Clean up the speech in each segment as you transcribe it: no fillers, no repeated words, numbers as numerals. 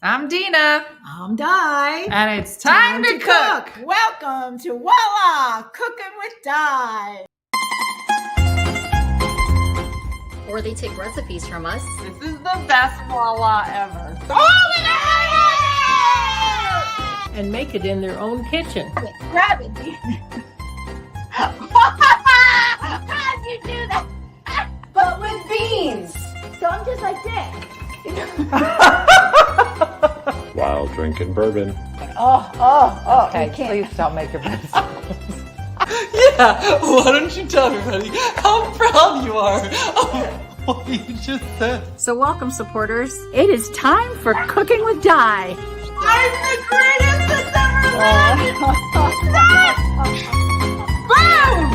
I'm Dina. I'm Di. And it's time to cook. Welcome to Voila! Cooking with Di. Or they take recipes from us. This is the best voila ever. And make it in their own kitchen. Grab it, Dina. How'd you do that? But with beans. So I'm just like this. While drinking bourbon. Okay, Please don't make your best. Yeah, why don't you tell everybody how proud you are of what you just said? So welcome, supporters. It is time for Cooking with Di. I'm the greatest that's ever lived! Boom!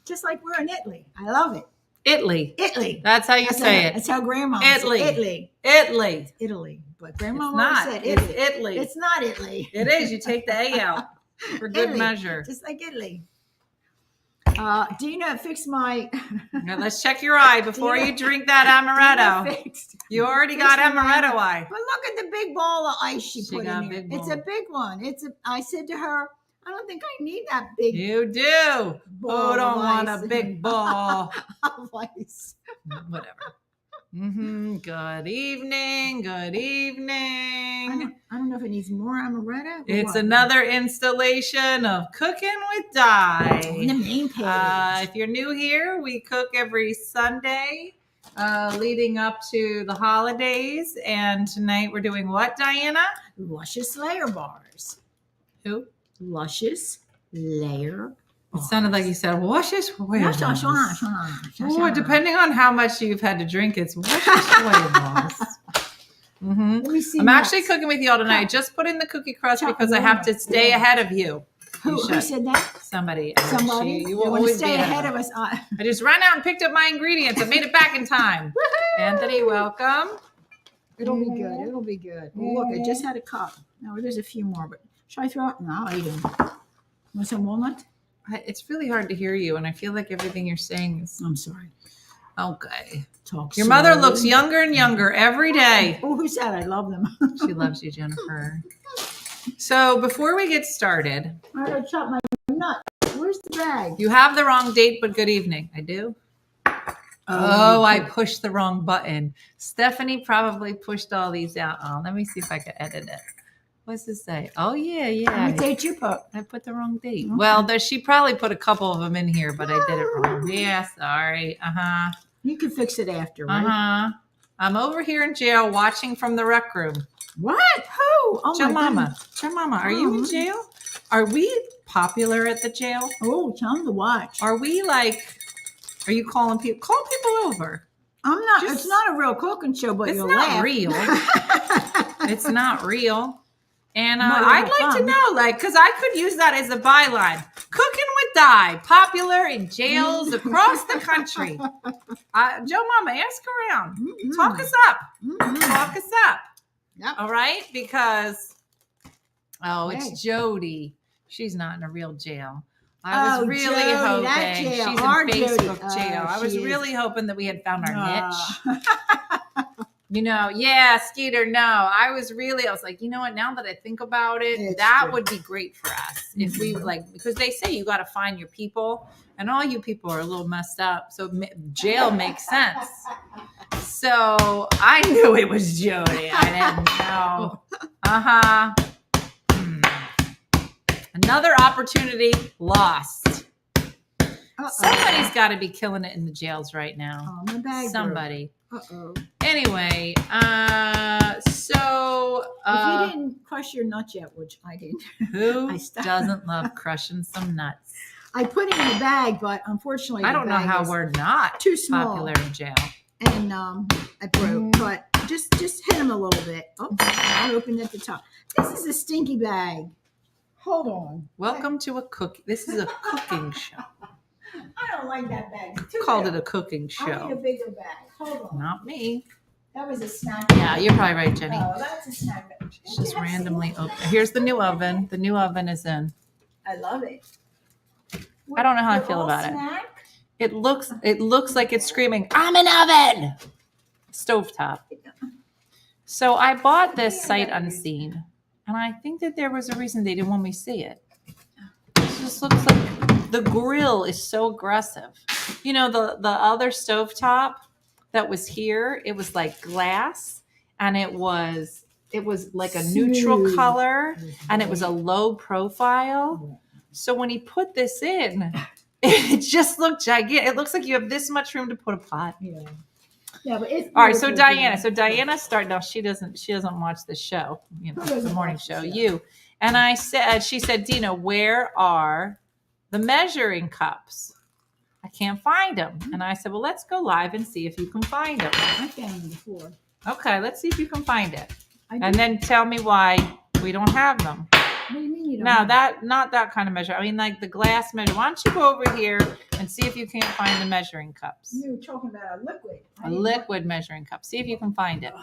Just like we're in Italy. I love it. Italy. Italy. That's how you say it. That's how Grandma Italy. said Italy. Italy. Italy. But It's Grandma always not. said It's Italy. Italy. It's not Italy. It is. You take the A out for good Italy. measure. Just like Italy. Dina, fix my... Now, let's check your eye before you drink that amaretto. Dina fixed. You already Fix got my amaretto eye. But look at the big ball of ice she put got a in here. big It's bowl. a big one. I said to her, I don't think I need that big You do. ball Who don't of want ice. a big ball? of ice. Whatever. Good evening. Good evening. I don't know if it needs more amaretto. or It's what. another installation of Cooking with On the Di. main page. If you're new here, we cook every Sunday leading up to the holidays. And tonight we're doing what, Diana? Luscious layer bars. Who? Luscious layer It sounded like you said, luscious bars. balls. Oh, depending on how much you've had to drink, it's luscious balls. Let me see. I'm my- actually cooking with y'all tonight. I just put in the cookie crust Chop because I have to warm. stay ahead of you. Who should. said that? Somebody. Somebody? You You will want to always stay be ahead of us. I just ran out and picked up my ingredients. I made it back in time. Anthony, welcome. It'll be good. It'll be good. Well, look, I just had a cup. No, there's a few more, but should I throw it? No, I'll eat them. Want some walnut? It's really hard to hear you, and I feel like everything you're saying is I'm sorry. okay. Talk Your mother slowly. looks younger and younger every day. Oh, who said I love them? She loves you, Jennifer. So before we get started, I gotta chop my nut. Where's the bag? you have the wrong date, but good evening. I do. Oh, I pushed the wrong button. Stephanie probably pushed all these out. Oh, let me see if I can edit it. What's this say? Oh, yeah. What date you put? I put the wrong date. Okay. Well, she probably put a couple of them in here, but I did it wrong. Yeah, sorry. You can fix it after, right? I'm over here in jail watching from the rec room. What? Who? Oh, Joe my Mama. goodness. Joe Mama, are you in jail? Are we popular at the jail? Oh, tell them to watch. Are you calling people? Call people over. I'm not. Just- It's not a real cooking show, but It's you'll not laugh. real. It's not real. And Might I'd have like to fun. know, because I could use that as a byline. Cooking with Di, popular in jails across the country. Joe Mama, ask around. Mm-mm. Talk us up. Mm-mm. Talk us up. Yep. All right? Because, Hey. it's Jody. She's not in a real jail. I was really Jody, hoping that jail, she's in our Jody. Facebook jail. I was She is. really hoping that we had found our niche. Uh, Skeeter, no. I was like, you know what? Now that I think about it, It's that true. would be great for us. If we because they say you got to find your people, and all you people are a little messed up. So jail makes sense. So I knew it was Jody. I didn't know. Another opportunity lost. Somebody's got to be killing it in the jails right now. Oh, my bag broke. Somebody. Uh-oh. Anyway, If you didn't crush your nuts yet, which I didn't, who I stopped. doesn't love crushing some nuts? I put it in the bag, but unfortunately, I the don't know bag how is we're not too small. popular in jail. And I broke, but just hit them a little bit. Oh, I opened at the top. This is a stinky bag. Hold on. Welcome to this is a cooking show. I don't like that bag. It's too Called big. it a cooking I need a show. bigger bag. Hold on. Not me. That was a snack. Yeah, you're probably right, Jenny. Oh, that's a snack bag. It's just randomly open. Here's the new oven. The new oven is in. I love it. I don't know how I We're feel all about it. snack? It looks like it's screaming, I'm an oven. Stovetop. So I bought this sight unseen, and I think that there was a reason they didn't want me to see it. It just looks like the grill is so aggressive. You know, the other stovetop that was here, it was like glass, and it was like a neutral color, and it was a low profile. So when he put this in, it just looked gigantic. It looks like you have this much room to put a pot. Yeah, but it's All right, so beautiful, Diana. yeah. So Diana started. No, she doesn't watch the show. You know, Who doesn't the morning watch the show. show? You and she said, Dina, where are the measuring cups? I can't find them. And I said, well, let's go live and see if you can find them. I found them before. Okay, let's see if you can find it, I and did. then tell me why we don't have them. What do you mean you don't? No, have not that kind of measure. I mean, like the glass measure. Why don't you go over here and see if you can't find the measuring cups? You were talking about a liquid. A liquid measuring cup. See if you can find it.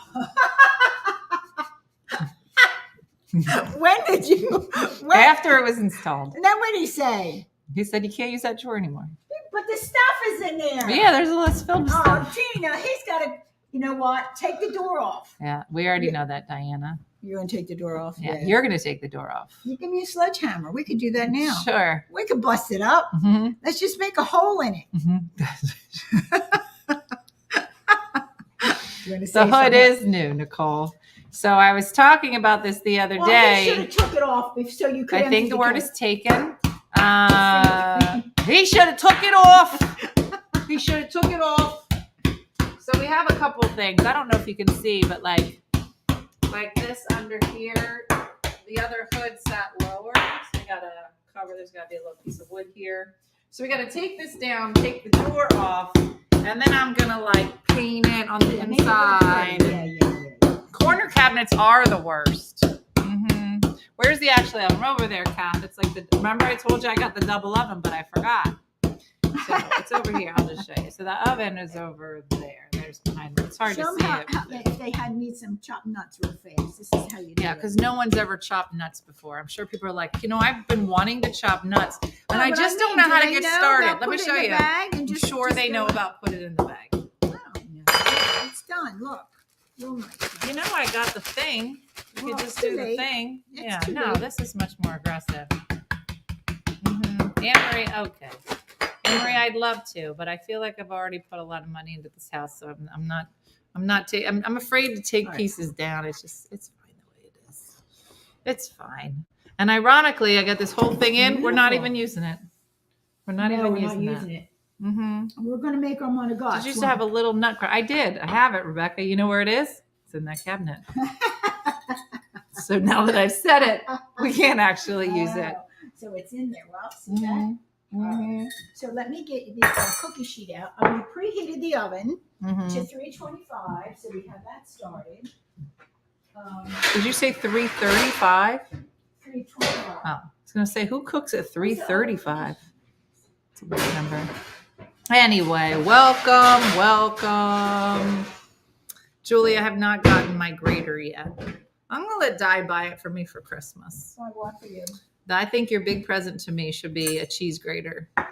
When did you? When? After it was installed. And then what did he say? He said you can't use that drawer anymore. But the stuff is in there. Yeah, there's a less film stuff. Oh, Tina, he's got to. You know what? Take the door off. Yeah, we already know that, Diana. You're going to take the door off. Yeah, you're going to take the door off. You give me a sledgehammer. We could do that now. Sure. We could bust it up. Mm-hmm. Let's just make a hole in it. Mm-hmm. The The hood is new, Nicole. So I was talking about this the other He should day. have took it off so you could. I think the word empty is taken. He should have took it off. He should have took it off. So we have a couple of things. I don't know if you can see, but like this under here, the other hood sat lower. So we gotta cover. There's gotta be a little piece of wood here. So we gotta take this down, take the door off, and then I'm gonna like paint it on the inside. Yeah. Corner cabinets are the worst. Mm-hmm. Where's the actually oven? Over there, Kath. It's like remember I told you I got the double oven, but I forgot. So it's over here. I'll just show you. So the oven is over there. There's behind me. It's hard Show to them see it. if they had need some chopped nuts real fast. This is how you do Yeah, it. because no one's ever chopped nuts before. I'm sure people are like, I've been wanting to chop nuts, and I but just don't mean, know how do to they get know started. about Let me put it show in you. the bag and I'm just- sure just they know go- about put it in the bag. Oh, no. It's done. Look. Real nice. You know, I got the thing. You Well, could just it's do too the late. thing. It's Yeah, too no, late. this is much more aggressive. Anne-Marie, okay. Anne-Marie, I'd love to, but I feel like I've already put a lot of money into this house, so I'm afraid to take All right. pieces down. It's fine the way it is. It's fine. And ironically, I got this whole thing in. We're not Beautiful. even using it. We're not No, even we're using not that. using it. Mm-hmm. We're going to make our money God. Did you used to have a little nut cracker? I did. I have it, Rebecca. You know where it is? It's in that cabinet. So now that I've said it, we can't actually use it. So it's in there. Well, see Mm-hmm. that? So let me get the cookie sheet out. We preheated the oven Mm-hmm. to 325, so we have that started. Did you say 335? 325. Oh, I was going to say, who cooks at 335? It's a weird number. Anyway, welcome. Julie, I have not gotten my grater yet. I'm going to let Di buy it for me for Christmas. So I want for you. I think your big present to me should be a cheese grater. I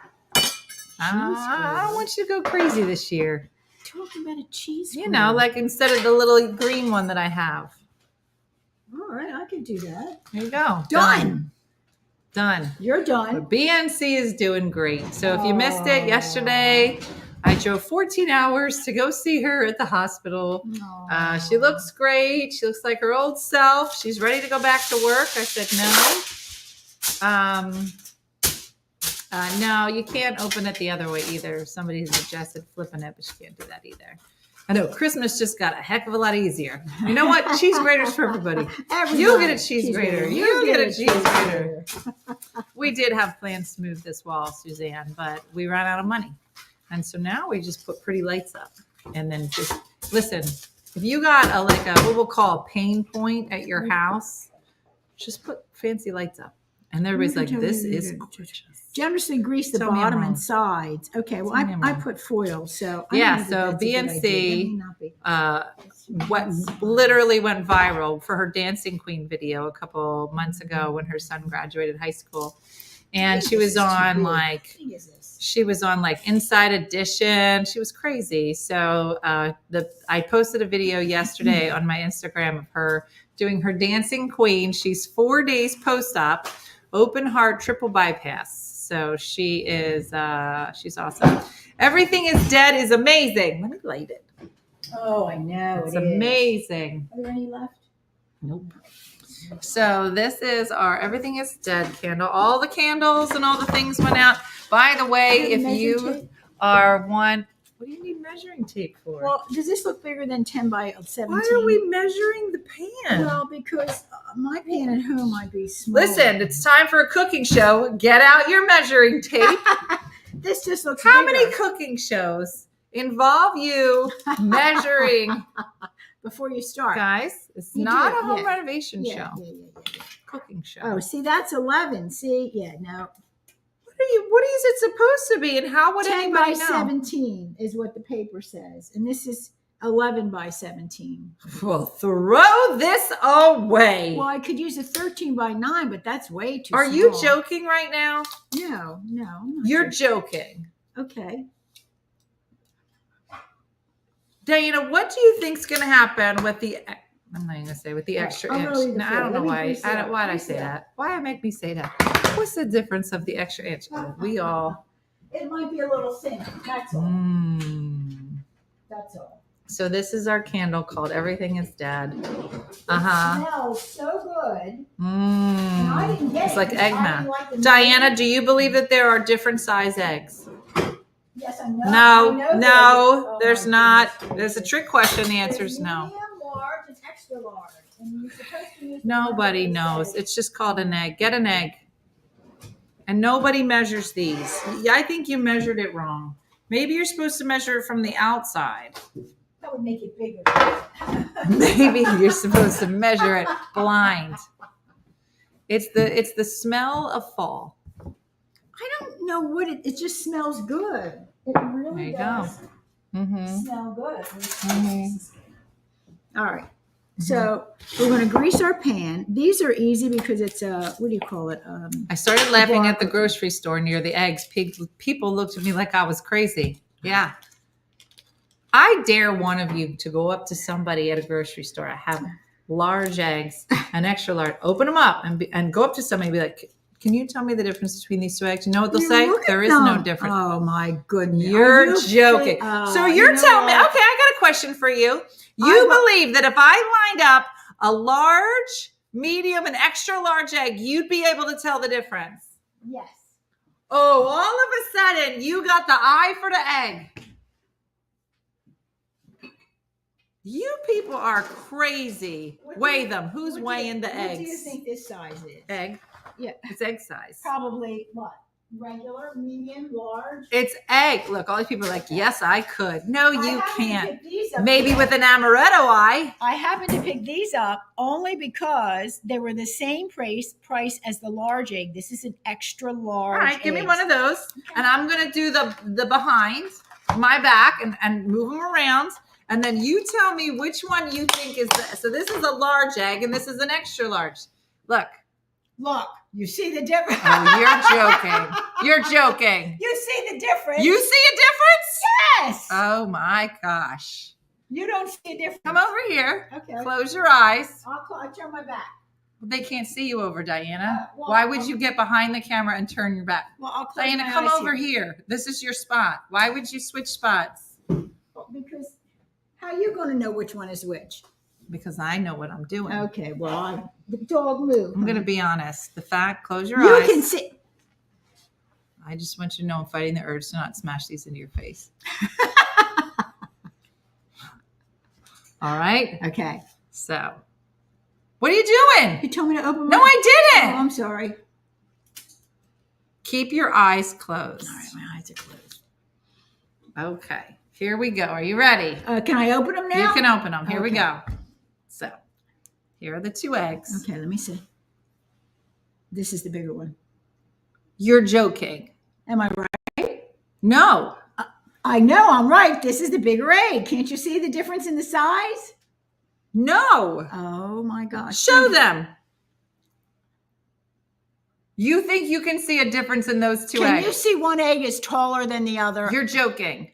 don't want you to go crazy this year. Talking about a cheese. You know, like instead of the little green one that I have. All right, I can do that. There you go. Done. You're But done. BNC is doing great. So if you missed it yesterday, I drove 14 hours to go see her at the hospital. She looks great. She looks like her old self. She's ready to go back to work. I said no. No, you can't open it the other way either. Somebody suggested flipping it, but you can't do that either. I know Christmas just got a heck of a lot easier. You know what? Cheese graters for everybody. You get a cheese grater. You get a cheese grater. We did have plans to move this wall, Suzanne, but we ran out of money. And so now we just put pretty lights up. And then just listen, if you got a what we'll call a pain point at your house, just put fancy lights up. And everybody's like, this is gorgeous. Generously grease the Tell me I'm bottom wrong. and sides. Okay, well, Tell me I'm I wrong. put foil, so I Yeah, don't know so that that's a good BNC, idea. That may not be. What literally went viral for her Dancing Queen video a couple months ago when her son graduated high school. And she was on What thing is this? She was on like Inside Edition. She was crazy. So I posted a video yesterday on my Instagram of her doing her dancing queen. She's 4 days post-op, open heart, triple bypass. So she is she's awesome. Everything is Dead is amazing. Let me light it. Oh, I know. It's amazing. Are there any left? Nope. So this is our Everything is Dead candle. All the candles and all the things went out. By the way, if you are one, what do you need measuring tape for? Well, does this look bigger than 10 by 17? Why are we measuring the pan? Well, because my pan at home might be small. Listen, it's time for a cooking show. Get out your measuring tape. This just looks How bigger. many cooking shows involve you measuring? Before you start. Guys, it's You not do, a home yeah. renovation Yeah. show. Cooking show. Oh, see, that's 11. See, yeah, no. What is it supposed to be, and how would 10 by anybody know? 17 is what the paper says, and this is 11 by 17. Well, throw this away. Well, I could use a 13 by 9, but that's way too Are small. you joking right now? No, I'm not You're joking. Okay. Diana, what do you think's going to happen with the, I'm not even going to say with the extra I'm inch. gonna leave it No, I there. don't know Let me why. grease it up. Why'd I Grease say it up. that? Why make me say that? What's the difference of the extra inch? Oh, we all. It might be a little thin. That's all. That's all. So this is our candle called Everything is Dead. It smells so good. And I didn't get It's it like because egg I math. didn't like the Diana, name. do you believe that there are different size eggs? Yes, I know. I know No, there is. there's Oh, my not. goodness. There's a trick question. The answer is There's no. Medium, large, and extra large. And you're supposed to use the Nobody one that knows. says- It's just called an egg. Get an egg. And nobody measures these. I think you measured it wrong. Maybe you're supposed to measure it from the outside. That would make it bigger. Maybe you're supposed to measure it blind. It's the smell of fall. I don't know what it just smells good. It There really you does go. Mm-hmm. smell good. Mhm. All right. So we're going to grease our pan. These are easy because it's what do you call it? I started laughing at the grocery store near the eggs. People looked at me like I was crazy. Yeah. I dare one of you to go up to somebody at a grocery store. I have large eggs, an extra large. Open them up and go up to somebody and be like, "Can you tell me the difference between these two eggs?" You know what they'll say? Look at There is no them. difference. Oh my goodness! You're Are you joking. So you're you know telling me, what? okay, I got a question for you. You I- believe that if I lined up a large, medium, and extra large egg, you'd be able to tell the difference? Yes. Oh, all of a sudden, you got the eye for the egg. You people are crazy. What do Weigh you- them. Who's what do you- weighing the eggs? What do you think this size is? Egg. Yeah. It's egg size. Probably what? Regular, medium, large? It's egg. Look, all these people are like, yes, I could. No, I you happened to can't. pick these up Maybe today. with an amaretto eye. I happened to pick these up only because they were the same price as the large egg. This is an extra large. All right, give me eggs. one of those. And I'm going to do the behind, my back, and move them around. And then you tell me which one you think is the. So this is a large egg, and this is an extra large. Look. Look, you see the difference. Oh, you're joking. You're joking. You see the difference. You see a difference? Yes. Oh my gosh. You don't see a difference. Come over here. Okay. Close your eyes. I'll turn my back. They can't see you over, Diana. Well, Why would you get behind the camera and turn your back? Well, I'll close Diana, my come eyes over here. This is your spot. Why would you switch spots? Because how are you going to know which one is which? Because I know what I'm doing. Okay. Well, the dog moved. I'm going to be honest. The fact, close your You eyes. can see. I just want you to know I'm fighting the urge to not smash these into your face. All right. Okay. So, what are you doing? You told me to open my. No, I Oh, didn't. I'm sorry. Keep your eyes closed. All right, my eyes are closed. Okay. Here we go. Are you ready? Can I open them now? You can open them. Here we Okay. go. So, here are the two eggs. Okay, let me see. This is the bigger one. You're joking. Am I right? No. I know I'm right. This is the bigger egg. Can't you see the difference in the size? No. Oh my gosh. Show them. You think you can see a difference in those two Can eggs? you see one egg is taller than the other? You're joking.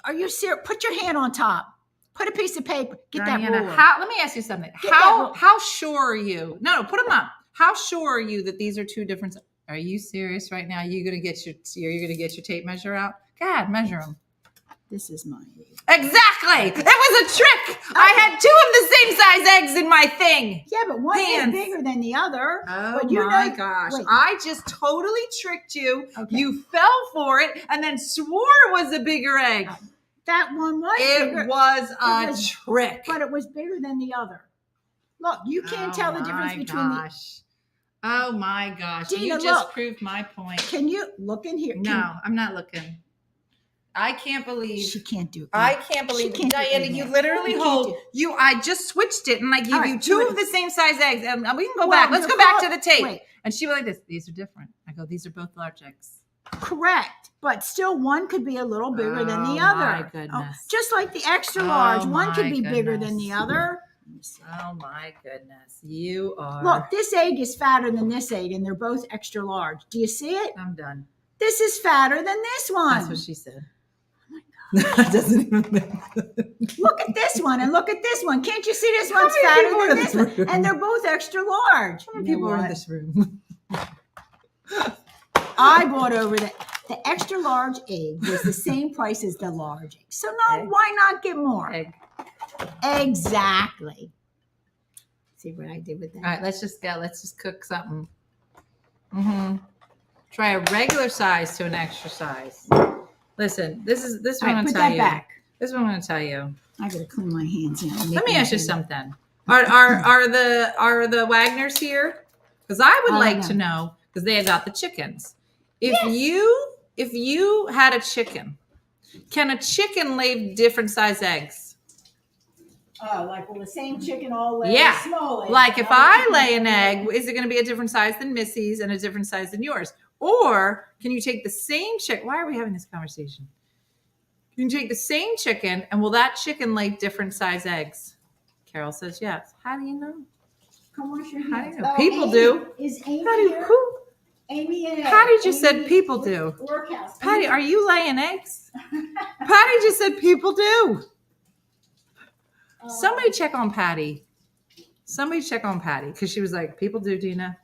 Are you serious? Put your hand on top. Put a piece of paper. Get that Diana, ruler. let me ask you something. Get that ruler. How sure are you? No, put them up. How sure are you that these are two different? Are you serious right now? You're gonna get your tape measure out? Go ahead, measure them. This is my egg. Exactly. It was a trick. I had two of the same size eggs in my thing. Yeah, but one is Pants. bigger than the other. Oh but my gosh. wait. I just totally tricked you. Okay. You fell for it and then swore it was a bigger egg. That one was bigger. It was a trick. But it was bigger than the other. Look, you can't tell the difference between Oh my gosh. Dina, you just look. proved my point. Can you look in here? No, I'm not looking. I can't believe. She can't do it. I can't believe, She can't do Diana, it you now. literally You can't hold do it. you. I just switched it and I gave All right, you two do of it. the same size eggs. And we can go Well, back. Let's you go back to call- the tape. wait. And she was like this. These are different. I go, these are both large eggs. Correct. But still, one could be a little bigger than the Oh, other. my goodness. Just like the extra large. Oh, One could my be bigger than the goodness. other. Oh my goodness. You are. Look, this egg is fatter than this egg, and they're both extra large. Do you see it? I'm done. This is fatter than this one. That's what she said. That doesn't even make sense. Look at this one and look at this one. Can't you see this How one's many fatter people are than in this this one? room? And they're both extra large. How many You know people are in what? this room? I bought over the extra large egg was the same price as the large egg. So no, Egg. why not get more? Egg. Exactly. See what I did with that? All right, let's just cook something. Try a regular size to an extra size. Listen, this is All what right, I'm gonna put tell that you. back. This is what I'm gonna tell you. I gotta clean my hands now. Let me ask you something. Are the Wagners here? Because I would I like don't to know, because they got the chickens. If you had a chicken, can a chicken lay different size eggs? Oh, like well, the same chicken all lay Yeah. small eggs. Like if Other I chickens lay an lay- egg, is it going to be a different size than Missy's and a different size than yours? Or can you take the same chicken? Why are we having this conversation? You can take the same chicken and will that chicken lay different size eggs? Carol says yes. How do you know? Come wash your How do hands. you know? People do. Is Amy Patty, here? who? Amy and Patty just said Amy, people do. Workhouse. Patty, are you laying eggs? Patty just said people do. Somebody check on Patty. Somebody check on Patty because she was like, people do, Dina.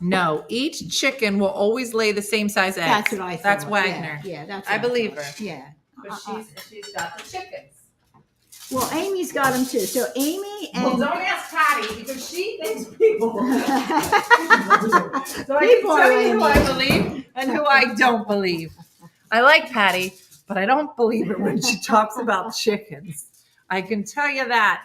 No, each chicken will always lay the same size eggs. That's what I thought. That's Wagner. Yeah, that's I what believe thought. her. Yeah. But she's got the chickens. Well, Amy's got them too. So Amy Well, and don't ask Patty because she thinks people. So I People can are tell you who I Amy. believe and who I don't believe. I like Patty, but I don't believe her when she talks about chickens. I can tell you that.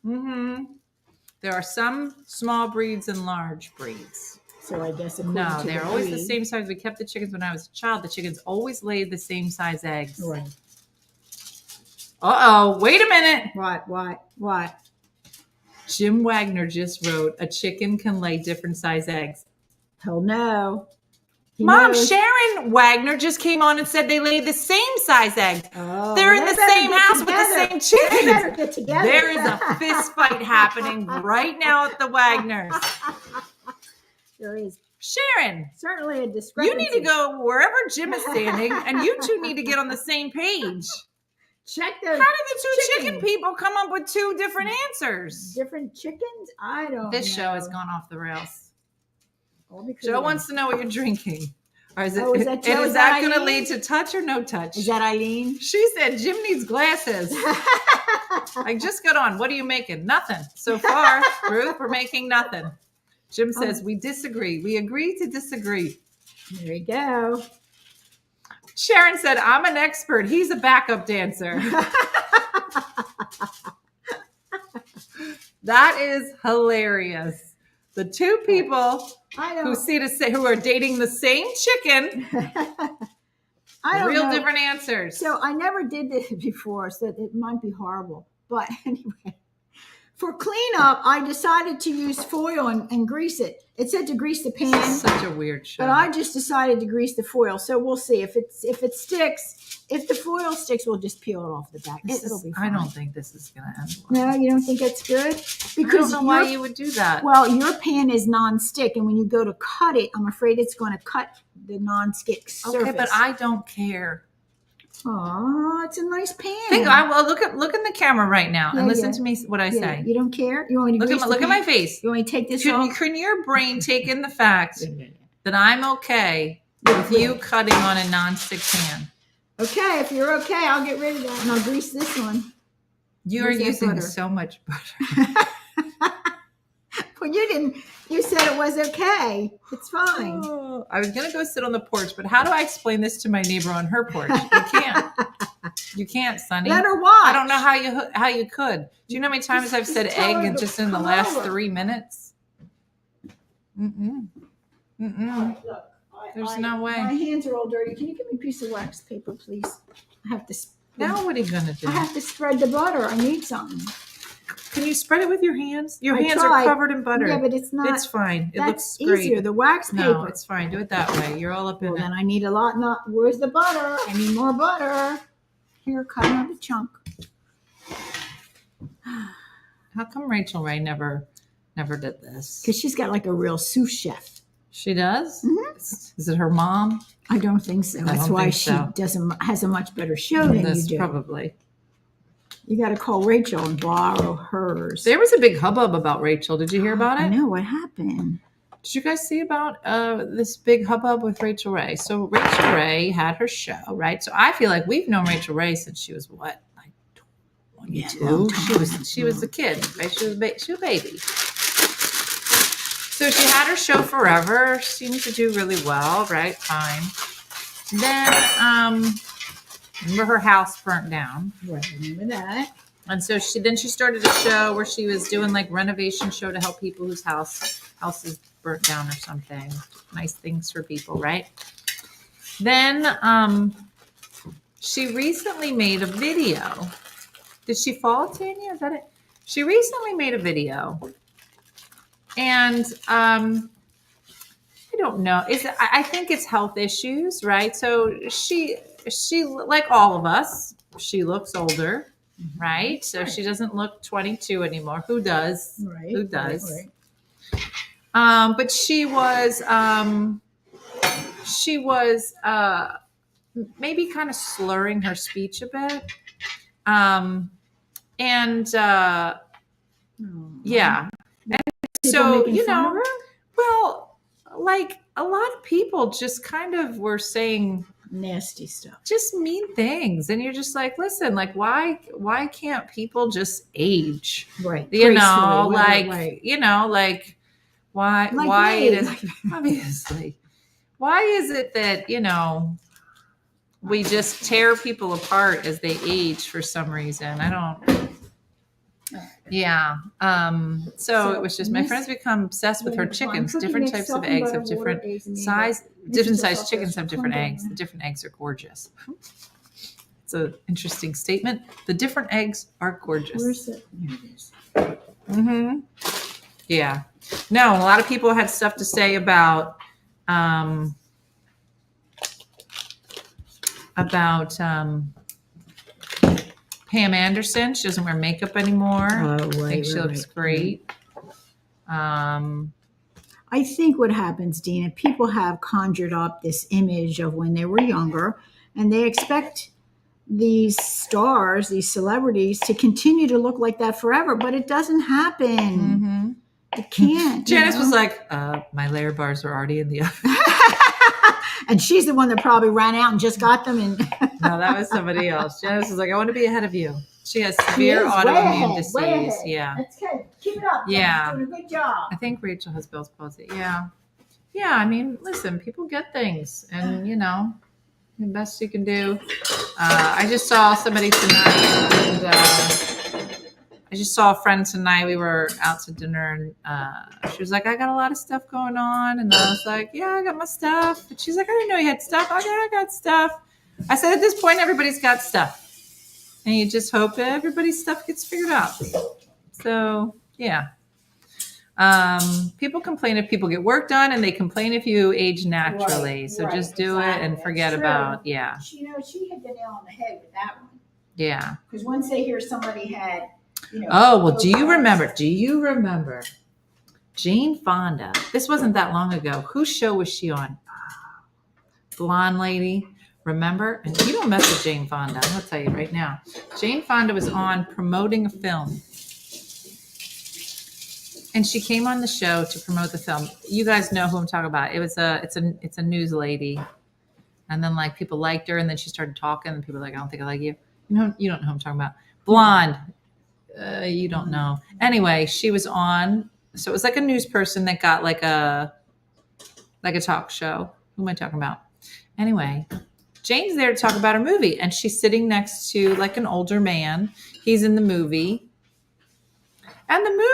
There are some small breeds and large breeds. so I guess according No, to they're always the breed- same size. We kept the chickens when I was a child. The chickens always laid the same size eggs. Right. Uh-oh, wait a minute. What? Jim Wagner just wrote, a chicken can lay different size eggs. Hell no. He Mom, knows. Sharon Wagner just came on and said they lay the same size eggs. Oh, They're in they the better same get house with the together. same chickens. They better get together. There is a fist fight happening right now at the Wagners. There is Sharon, certainly a you discrepancy. need to go wherever Jim is standing, and you two need to get on the same page. check those How did the two chicken chickens. people come up with two different answers? different chickens. I don't. This know. show has gone off the rails. All because Joe of- wants to know what you're drinking. Or is it? Oh, is that Joe? and Is is that that going to Eileen? lead to touch or no touch? Is that Eileen? She said Jim needs glasses. I just got on. What are you making? Nothing. So far, Ruth, we're making nothing. Jim says we disagree. We agree to disagree. There you go. Sharon said, I'm an expert. He's a backup dancer. That is hilarious. The two people I who don't. who are dating the same chicken, I don't real know. different answers. So I never did this before, so it might be horrible. But anyway, For cleanup, I decided to use foil and grease it. It said to grease the This pan, is such a weird show. but I just decided to grease the foil. So we'll see if it sticks. If the foil sticks, we'll just peel it off the back. It'll be I fine. don't think this is going to end well. No, you don't think it's good? I don't know why you would do that. Well, your pan is non-stick, and when you go to cut it, I'm afraid it's going to cut the non-stick surface. Okay, but I don't care. Oh, it's a nice pan. Look in the camera right now and listen to me what I say. You don't care? You want me to Look at my face. You want me to take this off? Can your brain take in the fact that I'm okay with you cutting on a non-stick pan? Okay, if you're okay, I'll get rid of that and I'll grease this one. You are Where's that using butter? so much butter. Well, you didn't. You said it was okay. It's fine. Oh, I was gonna go sit on the porch, but how do I explain this to my neighbor on her porch? You can't. You can't, Sonny. Let her watch. I don't know how you could. Do you know how many times I've said just tell egg her in to just in the come last over. 3 minutes? Mm-mm. Mm-mm. Look, There's no way. My hands are all dirty. Can you give me a piece of wax paper, please? I have to. Now what are you gonna do? I have to spread the butter. I need something. Can you spread it with your hands? Your I hands tried. are covered in butter. Yeah, but it's not. It's fine. It That's looks great. easier. The wax paper. No, it's fine. Do it that way. You're all up in Well, it. then I need a lot. Where's the butter? I need more butter. Here, cut another chunk. How come Rachel Ray never did this? Because she's got like a real sous chef. She does? Mhm. Is it her mom? I don't think so. That's don't why think she so. has a much better show than This you do. probably. You got to call Rachel and borrow hers. There was a big hubbub about Rachel. Did you hear about I it? know what happened. Did you guys see about this big hubbub with Rachel Ray? So Rachel Ray had her show, right? So I feel like we've known Rachel Ray since she was what, like 22? long She was a kid, right? She was a baby. So she had her show forever. Seemed to do really well, right? Fine. Then remember her house burnt down. Right, remember that. And so she started a show where she was doing like renovation show to help people whose houses burnt down or something. Nice things for people, right? Then she recently made a video. Did she fall, Tanya? Is that it? She recently made a video. And I don't know. I think it's health issues, right? So she like all of us, she looks older. Right. So she doesn't look 22 anymore. Who does? Right. Who does? Right. But she was maybe kind of slurring her speech a bit. Yeah. And so, making fun of her? well, like a lot of people just kind of were saying Nasty stuff. just mean things, and you're just like, listen, like why can't people just age? Right. You know, Gracefully, like right. you know, like why me. it is obviously why is it that we just tear people apart as they age for some reason? I don't. Yeah. So it was just my friend's become obsessed with her chickens. Different types of eggs have different size. Different sized chickens have different eggs. The different eggs are gorgeous. It's an interesting statement. The different eggs are gorgeous. Where's it? Here it is. Mm-hmm. Yeah. No, a lot of people had stuff to say about Pam Anderson. She doesn't wear makeup anymore. I think she looks great. I think what happens, Dina, people have conjured up this image of when they were younger, and they expect these stars, these celebrities, to continue to look like that forever, but it doesn't happen. Mm-hmm. It can't. Janice was like, my layer bars are already in the oven. And she's the one that probably ran out and just got them. And No, that was somebody else. Janice was like, I want to be ahead of you. She has severe autoimmune disease. Yeah. That's good. Keep it up. Yeah. You're doing a good job. I think Rachel has Bell's palsy. Yeah. Yeah. I mean, listen, people get things, and the best you can do. I just saw somebody tonight, and I just saw a friend tonight. We were out to dinner, and she was like, I got a lot of stuff going on. And I was like, yeah, I got my stuff. And she's like, I didn't know you had stuff. Oh, yeah, I got stuff. I said, at this point, everybody's got stuff. And you just hope that everybody's stuff gets figured out. So yeah. People complain if people get work done, and they complain if you age naturally. So just do it and forget about She hit the nail on the head with that one. Yeah. Because once they hear somebody had, Oh, well, do you remember Jane Fonda? This wasn't that long ago. Whose show was she on? Blonde lady. Remember? And you don't mess with Jane Fonda. I'm going to tell you right now. Jane Fonda was on promoting a film. And she came on the show to promote the film. You guys know who I'm talking about. It's a news lady. And then like people liked her, and then she started talking, and people were like, I don't think I like you. You don't know who I'm talking about. Blonde. You don't know. Anyway, she was on. So it was like a news person that got like a talk show. Who am I talking about? Anyway, Jane's there to talk about her movie, and she's sitting next to like an older man. He's in the movie. And the movie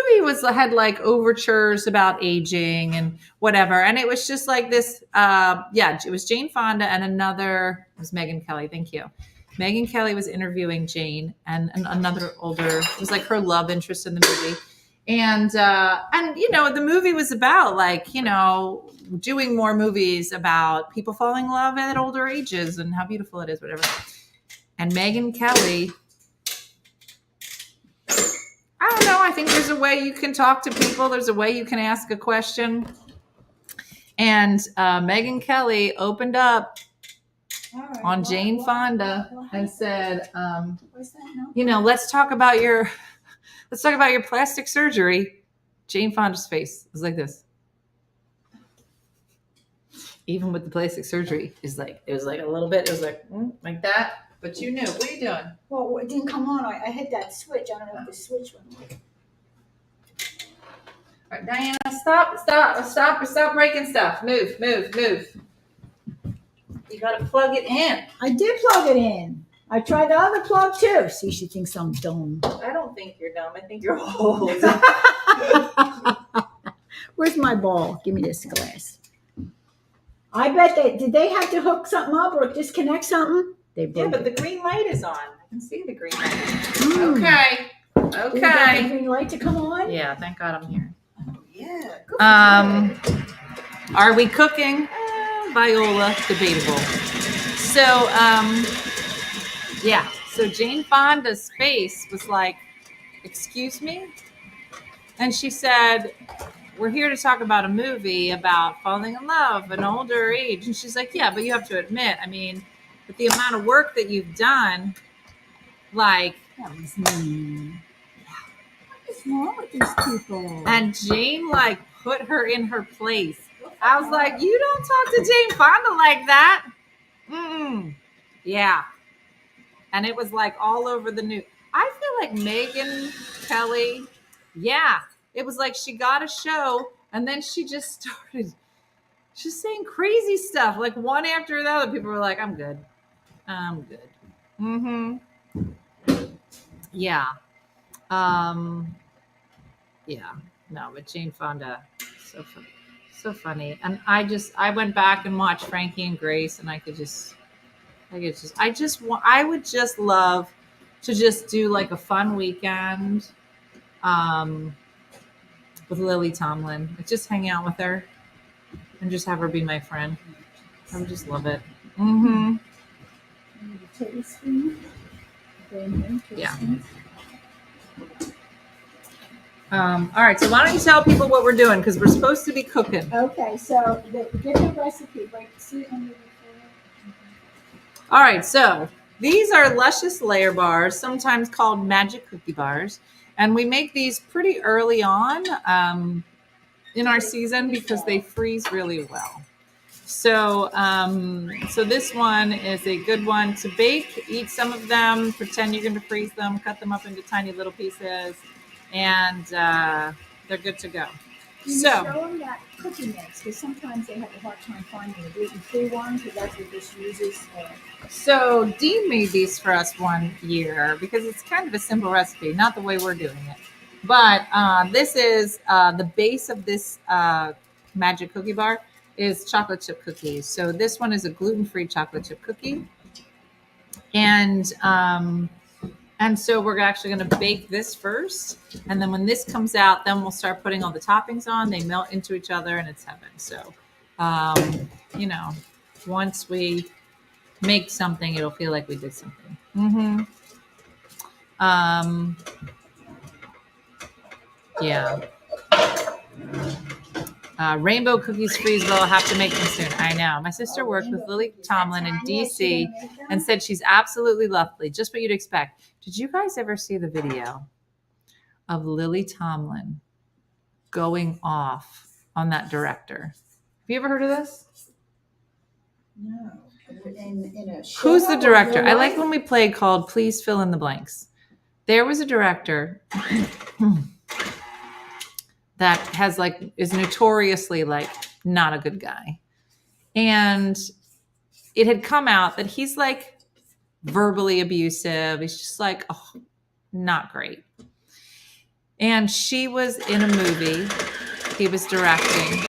had like overtures about aging and whatever. And it was just like this. It was Jane Fonda and it was Megyn Kelly. Thank you. Megyn Kelly was interviewing Jane and another older, it was like her love interest in the movie. And the movie was about like, doing more movies about people falling in love at older ages and how beautiful it is, whatever. And Megyn Kelly, I don't know. I think there's a way you can talk to people. There's a way you can ask a question. And Megyn Kelly opened up on Jane Fonda and said, let's talk about your plastic surgery. Jane Fonda's face was like this. Even with the plastic surgery, it was like a little bit. It was like that. But you knew. What are you doing? Well, it didn't come on. I hit that switch. I don't know if the switch went on. All right, Diana, stop breaking stuff. Move. You got to plug it in. I did plug it in. I tried the other plug too. See, she thinks I'm dumb. I don't think you're dumb. I think you're old. Where's my ball? Give me this glass. I bet did they have to hook something up or disconnect something? They broke but the green light is on. I can see the green light. Okay. Did you get the green light to come on? Yeah, thank God I'm here. Yeah. Are we cooking? Viola, debatable. So, So Jane Fonda's face was like, excuse me? And she said, we're here to talk about a movie about falling in love at an older age. And she's like, yeah, but you have to admit, with the amount of work that you've done, like... That was mean. What is wrong with these people? And Jane, like, put her in her place. I was like, you don't talk to Jane Fonda like that. Mm-mm. Yeah. And it was, like, all over the news. I feel like Megyn Kelly, it was like she got a show, and then she just started just saying crazy stuff, like one after the other. People were like, I'm good. Mm-hmm. Yeah. No, but Jane Fonda, so funny. And I went back and watched Frankie and Grace, and I would just love to just do like a fun weekend with Lily Tomlin. Just hang out with her and just have her be my friend. I would just love it. Mm-hmm. Yeah. All right, so why don't you tell people what we're doing, because we're supposed to be cooking. Okay, so get the recipe. Right, see under the All right, so these are luscious layer bars, sometimes called magic cookie bars, and we make these pretty early on in our season because they freeze really well. So, so this one is a good one to bake. Eat some of them, pretend you're going to freeze them, cut them up into tiny little pieces, and they're good to go. Can you show them that cookie mix? Because sometimes they have a hard time finding the gluten-free ones, because that's what this uses. So Dean made these for us one year because it's kind of a simple recipe, not the way we're doing it. But this is the base of this magic cookie bar is chocolate chip cookies. So this one is a gluten-free chocolate chip cookie. And And so we're actually going to bake this first. And then when this comes out, then we'll start putting all the toppings on. They melt into each other and it's heaven. So, once we make something, it'll feel like we did something. Yeah. Rainbow cookies freeze well. I'll have to make them soon. I know. My sister worked with Lily Tomlin in DC and said she's absolutely lovely. Just what you'd expect. Did you guys ever see the video of Lily Tomlin going off on that director? Have you ever heard of this? No. Who's the director? I like when we play called Please Fill in the Blanks. There was a director that is notoriously not a good guy. And it had come out that he's verbally abusive. He's just not great. And she was in a movie he was directing.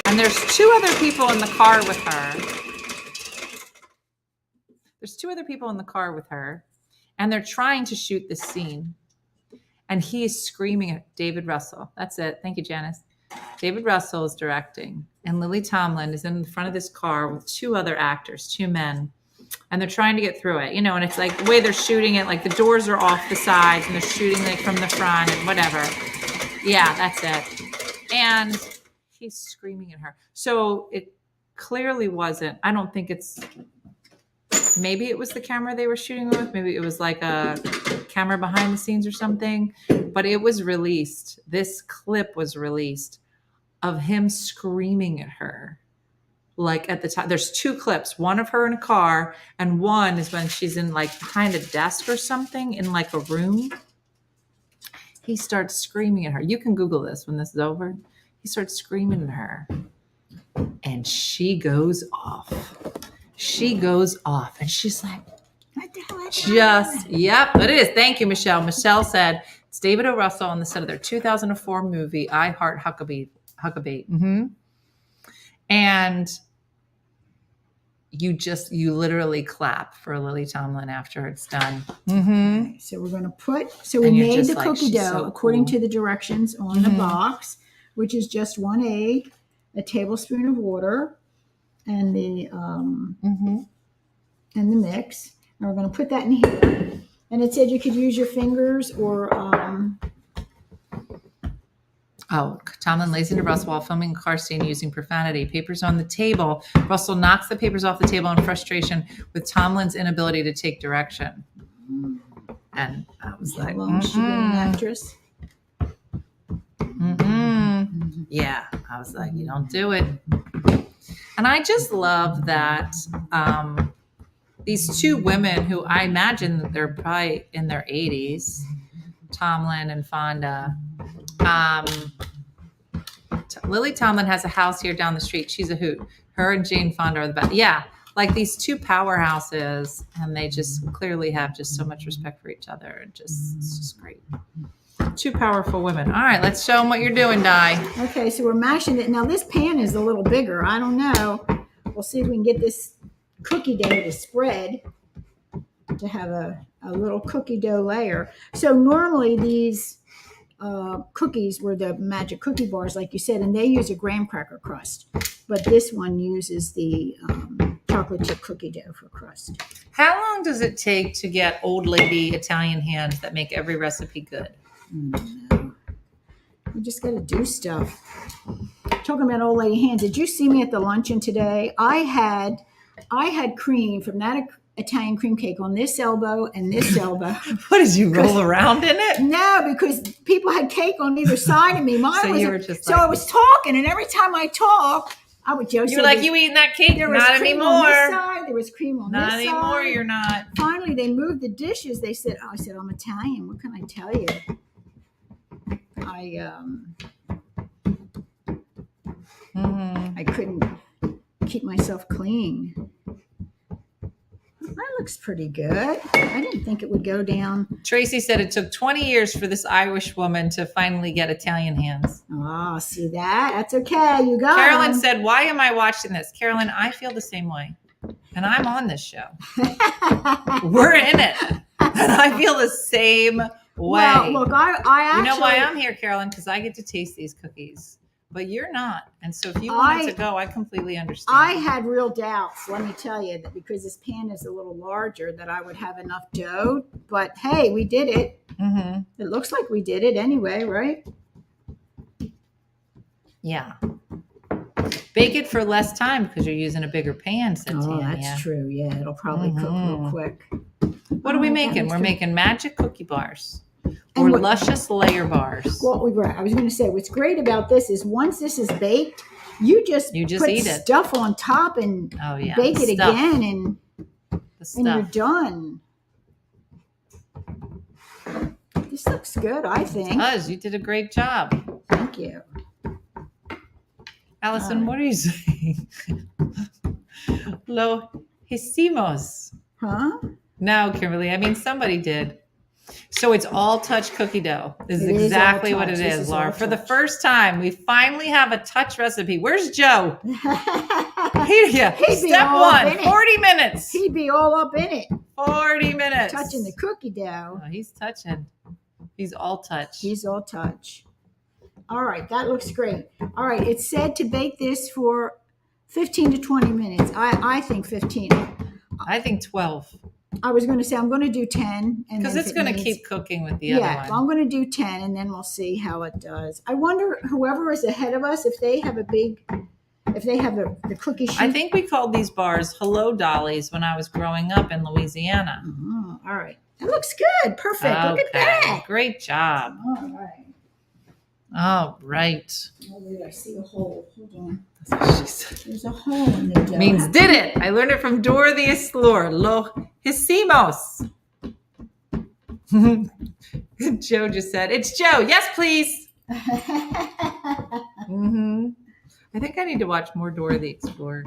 And there's two other people in the car with her. And they're trying to shoot this scene. And he is screaming at David Russell. That's it. Thank you, Janice. David Russell is directing. And Lily Tomlin is in the front of this car with two other actors, two men. And they're trying to get through it. And it's the way they're shooting it, the doors are off the sides and they're shooting from the front and whatever. Yeah, that's it. And he's screaming at her. So it clearly wasn't, I don't think maybe it was the camera they were shooting with. Maybe it was a camera behind the scenes or something. But it was released. This clip was released of him screaming at her. At the time, there's two clips, one of her in a car, and one is when she's in behind a desk or something in a room. He starts screaming at her. You can Google this when this is over. He starts screaming at her. And she goes off. And she's like, what the hell is that? Yep, it is. Thank you, Michelle. Michelle said it's David O. Russell on the set of their 2004 movie, I Heart Huckabee. And you literally clap for Lily Tomlin after it's done. Okay, so we're going to we made the cookie dough according to the directions on the box, which is just 1 egg, a tablespoon of water, and the mix. And we're going to put that in here. And it said you could use your fingers or Tomlin lays into Russell while filming a car scene using profanity. Papers on the table. Russell knocks the papers off the table in frustration with Tomlin's inability to take direction. And I was like, she's been an actress. Yeah. I was like, you don't do it. And I just love that these two women who I imagine that they're probably in their 80s, Tomlin and Fonda. Lily Tomlin has a house here down the street. She's a hoot. Her and Jane Fonda are the best. Yeah, these two powerhouses, and they just clearly have just so much respect for each other. And it's just great. Two powerful women. All right, let's show them what you're doing, Di. Okay, so we're mashing it. Now this pan is a little bigger. I don't know. We'll see if we can get this cookie dough to spread to have a little cookie dough layer. So normally these cookies were the magic cookie bars, like you said, and they use a graham cracker crust. But this one uses the chocolate chip cookie dough for crust. How long does it take to get old lady Italian hands that make every recipe good? No. You just got to do stuff. Talking about old lady hands, did you see me at the luncheon today? I had cream from that Italian cream cake on this elbow and this elbow. What, did you roll around in it? No, because people had cake on either side of me. Mine so was you were just so I was talking, and every time I talk, I would joke. You were like, you eating that cake? There was not cream anymore. On this side, there was cream on not this anymore, side. You're not. Finally, they moved the dishes. They said, I said, I'm Italian. What can I tell you? I couldn't keep myself clean. That looks pretty good. I didn't think it would go down. Tracy said it took 20 years for this Irish woman to finally get Italian hands. Oh, see that? That's okay. You got Carolyn them. said, why am I watching this? Carolyn, I feel the same way. And I'm on this show. We're in it. And I feel the same way. Well, look, I actually. You know why I'm here, Carolyn? Because I get to taste these cookies. But you're not. And so if you wanted to go, I completely understand. I had real doubts, let me tell you, that because this pan is a little larger, that I would have enough dough. But hey, we did it. Mm-hmm. It looks like we did it anyway, right? Yeah. Bake it for less time because you're using a bigger pan, said Oh, Tanya. that's true. Yeah, it'll probably cook real quick. What are we making? We're making magic cookie bars or luscious layer bars. What I was going to say, what's great about this is once this is baked, you just put eat it. stuff on top and bake it again, and you're done. This looks good, I think. It does. You did a great job. Thank you. Allison, what are you saying? Lo hicimos. Huh? No, Kimberly. I mean, somebody did. So it's all touch cookie dough. This is exactly what it is, Laura. For the first time, we finally have a touch recipe. Where's Joe? Step one, 40 minutes. He'd be all up in it. 40 minutes. Touching the cookie dough. Oh, he's touching. He's all touch. He's all touch. All right, that looks great. All right, it's said to bake this for 15 to 20 minutes. I think 15. I think 12. I was going to say I'm going to do 10. Because it's going to keep cooking with the other one. Yeah, I'm going to do 10 and then we'll see how it does. I wonder whoever is ahead of us, if they have the cookie sheet. I think we called these bars Hello Dollies when I was growing up in Louisiana. Oh, all right. That looks good. Perfect. Okay. Look at that. Great job. All right. All right. Oh, wait, I see a hole. Hold on. That's what she said. There's a hole in the dough. Means did it. I learned it from Dora the Explorer. Lo hicimos. Joe just said, it's Joe. Yes, please. Mm-hmm. I think I need to watch more Dora the Explorer.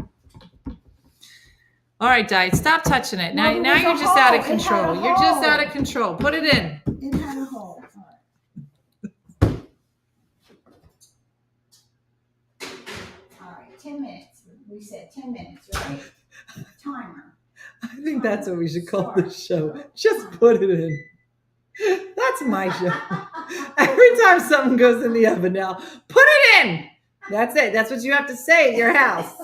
All right, Di, stop touching it. Now you're just out of control. You're just out of control. Put it in. It had a hole. All right, 10 minutes. We said 10 minutes, right? Timer. I think that's what we should call the show. Just put it in. That's my show. Every time something goes in the oven now, put it in. That's it. That's what you have to say at your house.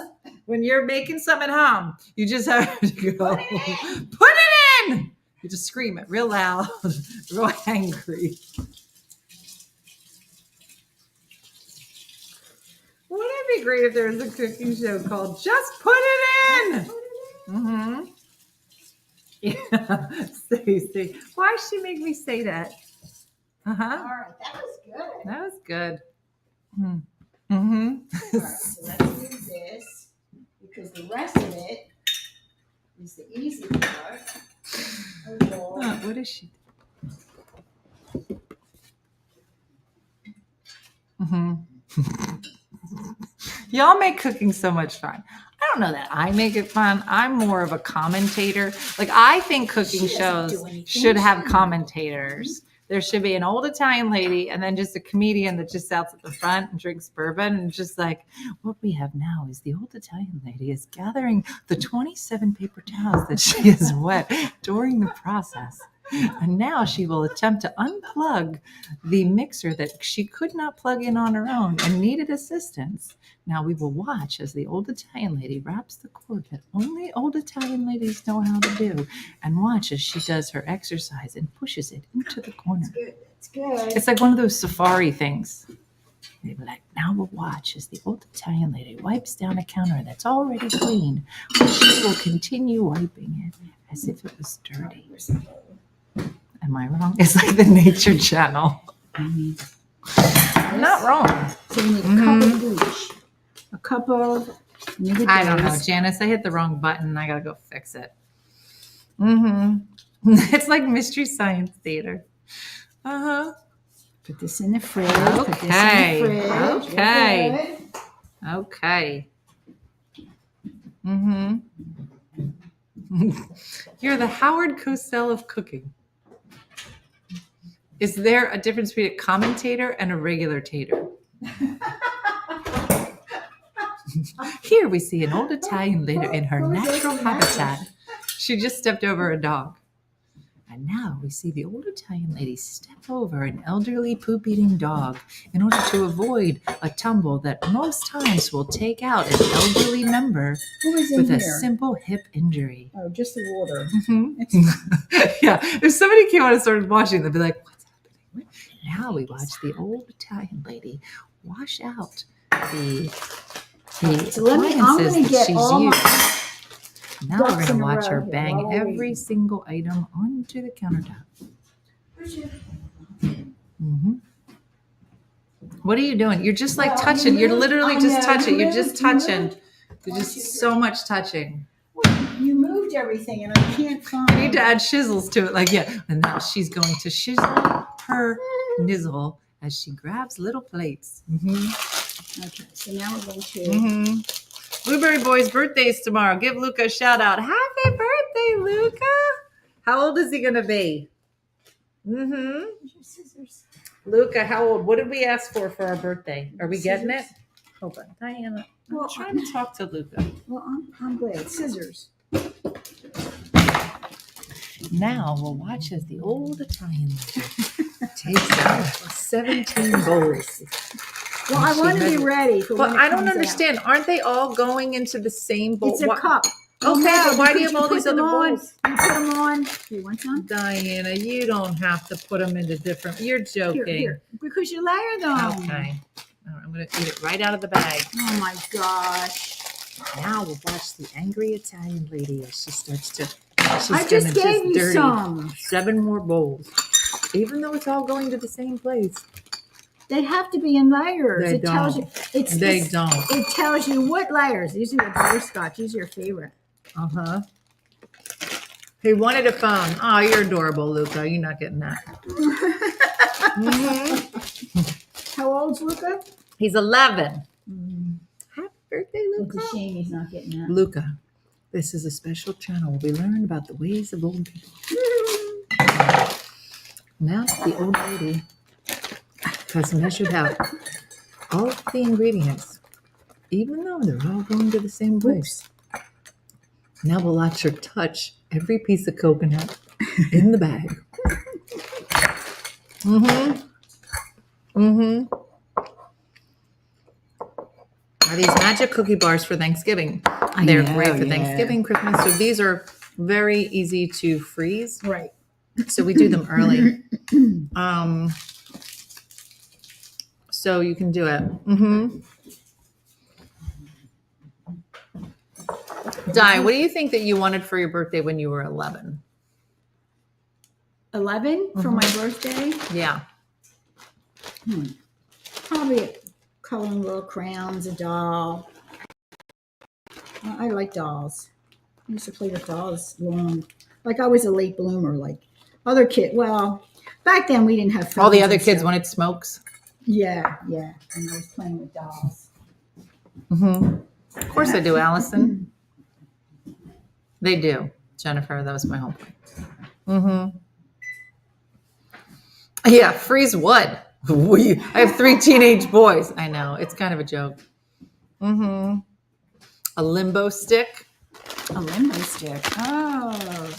When you're making something at home, you just have to go, put it in. You just scream it real loud, real angry. Wouldn't it be great if there was a cooking show called Just Put It In? Mm-hmm. Yeah, Stacey. Why should she make me say that? All right, that was good. That was good. Mm-hmm. All right, so let's do this because the rest of it is the easy part. Oh, what is she? Mm-hmm. Y'all make cooking so much fun. I don't know that I make it fun. I'm more of a commentator. Like, I think cooking shows should have commentators. There should be an old Italian lady and then just a comedian that just sits at the front and drinks bourbon and just like, what we have now is the old Italian lady is gathering the 27 paper towels that she has wet during the process. And now she will attempt to unplug the mixer that she could not plug in on her own and needed assistance. Now we will watch as the old Italian lady wraps the cord that only old Italian ladies know how to do, and watch as she does her exercise and pushes it into the corner. It's good. It's like one of those safari things. They were like, now we'll watch as the old Italian lady wipes down a counter that's already clean, but she will continue wiping it as if it was dirty. Am I wrong? It's like the Nature Channel. I'm not wrong. So you need a cup of bleach. A cup of I don't know, Janice. I hit the wrong button. I gotta go fix it. It's like Mystery Science Theater. Put this in the fridge. Okay. Okay. Okay. You're the Howard Cosell of cooking. Is there a difference between a commentator and a regular tater? Here we see an old Italian lady in her natural habitat. She just stepped over a dog. And now we see the old Italian lady step over an elderly poop-eating dog in order to avoid a tumble that most times will take out an elderly member Who is in with a here? simple hip injury. Oh, just the water. Yeah, if somebody came on and started washing, they'd be like, what's happening? Now we watch the old Italian lady wash out the So I'm appliances going to that get she's all used. my Now we're ducks going in to a watch row her here bang while we're every waiting. single item onto the countertop. Mhm. What are you doing? You're just like Well, touching. You're literally I just know, touching. You're you just moved. touching. There's just so much touching. You moved everything, and I can't find. You need to add shizzles to it. Like, yeah. And now she's going to shizzle her nizzle as she grabs little plates. Okay, so now we're going to. Blueberry Boy's birthday is tomorrow. Give Luca a shout out. Happy birthday, Luca. How old is he going to be? Scissors. Luca, how old? What did we ask for our birthday? Are we getting it? Scissors. Hold on. Diana, I'm Well, trying to talk to Luca. Well, I'm glad. Scissors. Now we'll watch as the old Italian lady takes out 17 bowls. Well, I She want to be measured- ready for when But it I don't comes out. understand. Aren't they all going into the same bowl? It's a Why- cup. Okay, but why do you because have all put these them other on. bowls? You put them on. You want some? Diana, you don't have to put them into different. You're joking. Here. Because you layer them. Okay. All right, I'm going to eat it right out of the bag. Oh my gosh. Now we'll watch the angry Italian lady as she starts to. She's I just gonna gave you dirty some. 7 more bowls, even though it's all going to the same place. They have to be in layers. They It tells you. They it's- don't. It tells you what layers. These are your butterscotch. These are your favorite. He wanted a phone. Oh, you're adorable, Luca. You're not getting that. How old's Luca? He's 11. Happy birthday, It's Luca. a shame he's not getting that. Luca, this is a special channel where we learn about the ways of old people. Now the old lady has measured out all of the ingredients, even though they're all going to the same place. Now we'll watch her touch every piece of coconut in the bag. Are these magic cookie bars for Thanksgiving? They're great for Thanksgiving, Christmas. So these are very easy to freeze. Right. So we do them early. So you can do it. Di, what do you think that you wanted for your birthday when you were 11? 11 for my birthday. Yeah. Probably coloring little crowns, a doll. I like dolls. I used to play with dolls long. Like I was a late bloomer, like other kids. Well, back then we didn't have All the phones other and kids stuff. wanted smokes. Yeah. And I was playing with dolls. Of course they do, Allison. They do, Jennifer. That was my whole point. Yeah, freeze what? I have 3 teenage boys. I know. It's kind of a joke. A limbo stick. A limbo stick. Oh,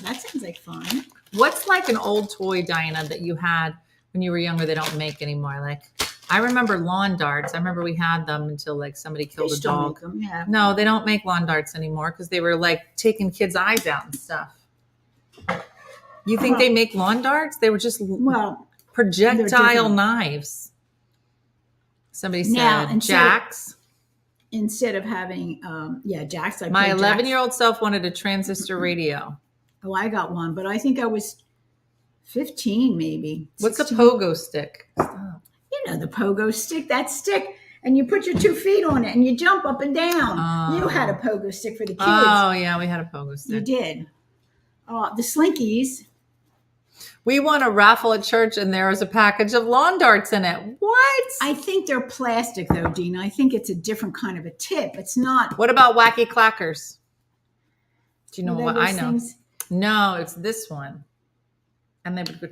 that sounds like fun. What's like an old toy, Diana, that you had when you were younger they don't make anymore? Like, I remember lawn darts. I remember we had them until like somebody killed They a still dog. make 'em, yeah. No, they don't make lawn darts anymore because they were like taking kids' eyes out and stuff. You think they make lawn darts? They were just Well, projectile different. knives. Somebody Now, said instead- jacks. instead of having, jacks. I My played 11-year-old self wanted a transistor radio. Oh, I got one, but I think I was 15, maybe. What's a 16. pogo stick? Stop. You know the pogo stick, that stick, and you put your 2 feet on it and you jump up and down. Oh. You had a pogo stick for the kids. Oh, yeah, we had a pogo You stick. did. The Slinkies. We won a raffle at church and there was a package of lawn darts in it. What? I think they're plastic, though, Dina. I think it's a different kind of a tip. It's not. What about wacky clackers? Do you know Are they what I those know? things? No, it's this one. And they would go,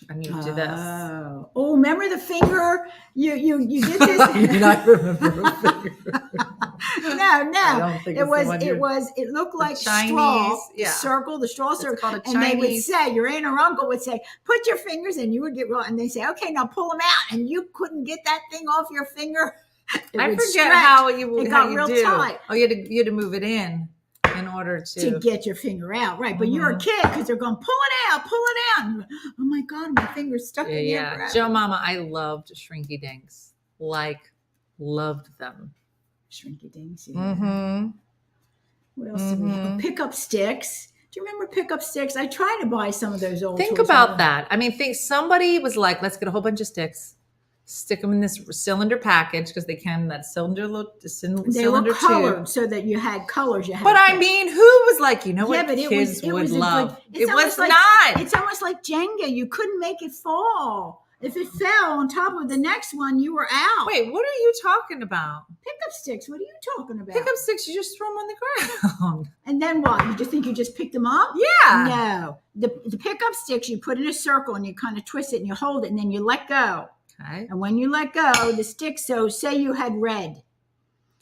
And you do this. Oh, remember the finger? You did this. You not remember a finger. No. I don't think It looked like Chinese, straw, yeah. Circle, the straw It's circle. called a And they would Chinese. say, your aunt or uncle would say, put your fingers in, you would get real, and they say, okay, now pull them out. And you couldn't get that thing off your finger. I would forget stretch. how It you got do. real tight. Oh, you had to move it in order To get your finger out, right? But you're a kid because they're going, pull it out. And you're, oh my God, my finger's stuck in there. Forever. Joe Mama, I loved Shrinky Dinks. Loved them. Shrinky Dinks, yeah. Mm-hmm. What else do we have? Pickup sticks. Do you remember pickup sticks? I tried to buy some of those old. Think toys. about that. I mean, somebody was like, let's get a whole bunch of sticks, stick them in this cylinder package because they can that cylinder look. They were colored so that you had colors. You had. But I mean, who was like, you know what? But kids would love. It was like, not. It's almost like Jenga. You couldn't make it fall. If it fell on top of the next one, you were out. Wait, what are you talking about? Pickup sticks. What are you talking about? Pickup sticks. You just throw them on the ground. And then what? You just think you just picked them up? Yeah. No. The pickup sticks, you put in a circle and you kind of twist it and you hold it and then you let go. Okay. And when you let go, the stick, so say you had red.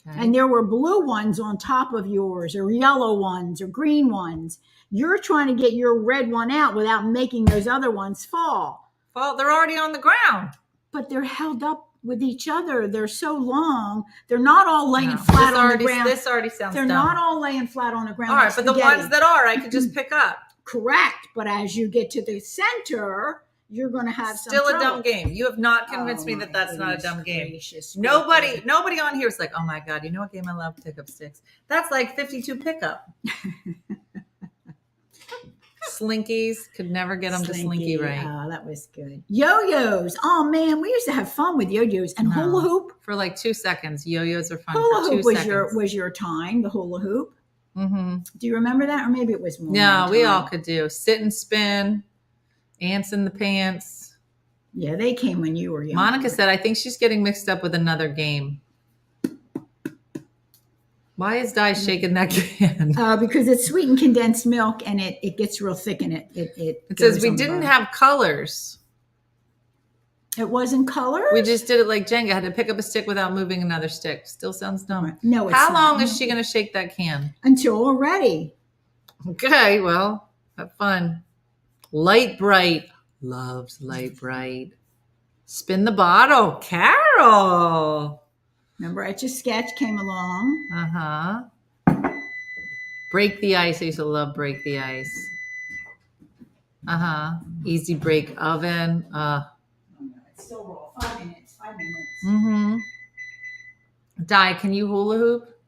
Okay. And there were blue ones on top of yours or yellow ones or green ones. You're trying to get your red one out without making those other ones fall. Well, they're already on the ground. But they're held up with each other. They're so long. They're not all laying flat on the ground. This already sounds They're dumb. not all laying flat on the ground. All right, but the ones that are, I could just pick up. Correct. But as you get to the center, you're going to have still some a trouble. dumb game. You have not convinced me that that's not a dumb game. Nobody on here is like, oh my God, you know what game I love? Pickup sticks. That's like 52 pickup. Slinkies, could never get them to Slinky right. Oh, that was good. Yo-yos. Oh man, we used to have fun with yo-yos and hula hoop. For like 2 seconds. Yo-yos are fun hula for 2 hoop seconds. was your time, the hula hoop. Mm-hmm. Do you remember that? Or maybe it was more. No, we all could do. Sit and spin, ants in the pants. Yeah, they came when you were young. Monica said, I think she's getting mixed up with another game. Why is Di shaking that can? Because it's sweetened condensed milk and it gets real thick in it. It says we didn't have colors. It wasn't colors? We just did it like Jenga. Had to pick up a stick without moving another stick. Still sounds dumb. No, it's How not. long is she going to shake that can? Until we're ready. Okay, well, have fun. Light Bright. Loves Light Bright. Spin the bottle. Carol. Remember, Etch a Sketch came along. Uh-huh. Break the Ice. I used to love Break the Ice. Uh-huh. Easy Break Oven. Oh, no, it's still raw. 5 minutes. 5 minutes. Mm-hmm. Di, can you hula hoop?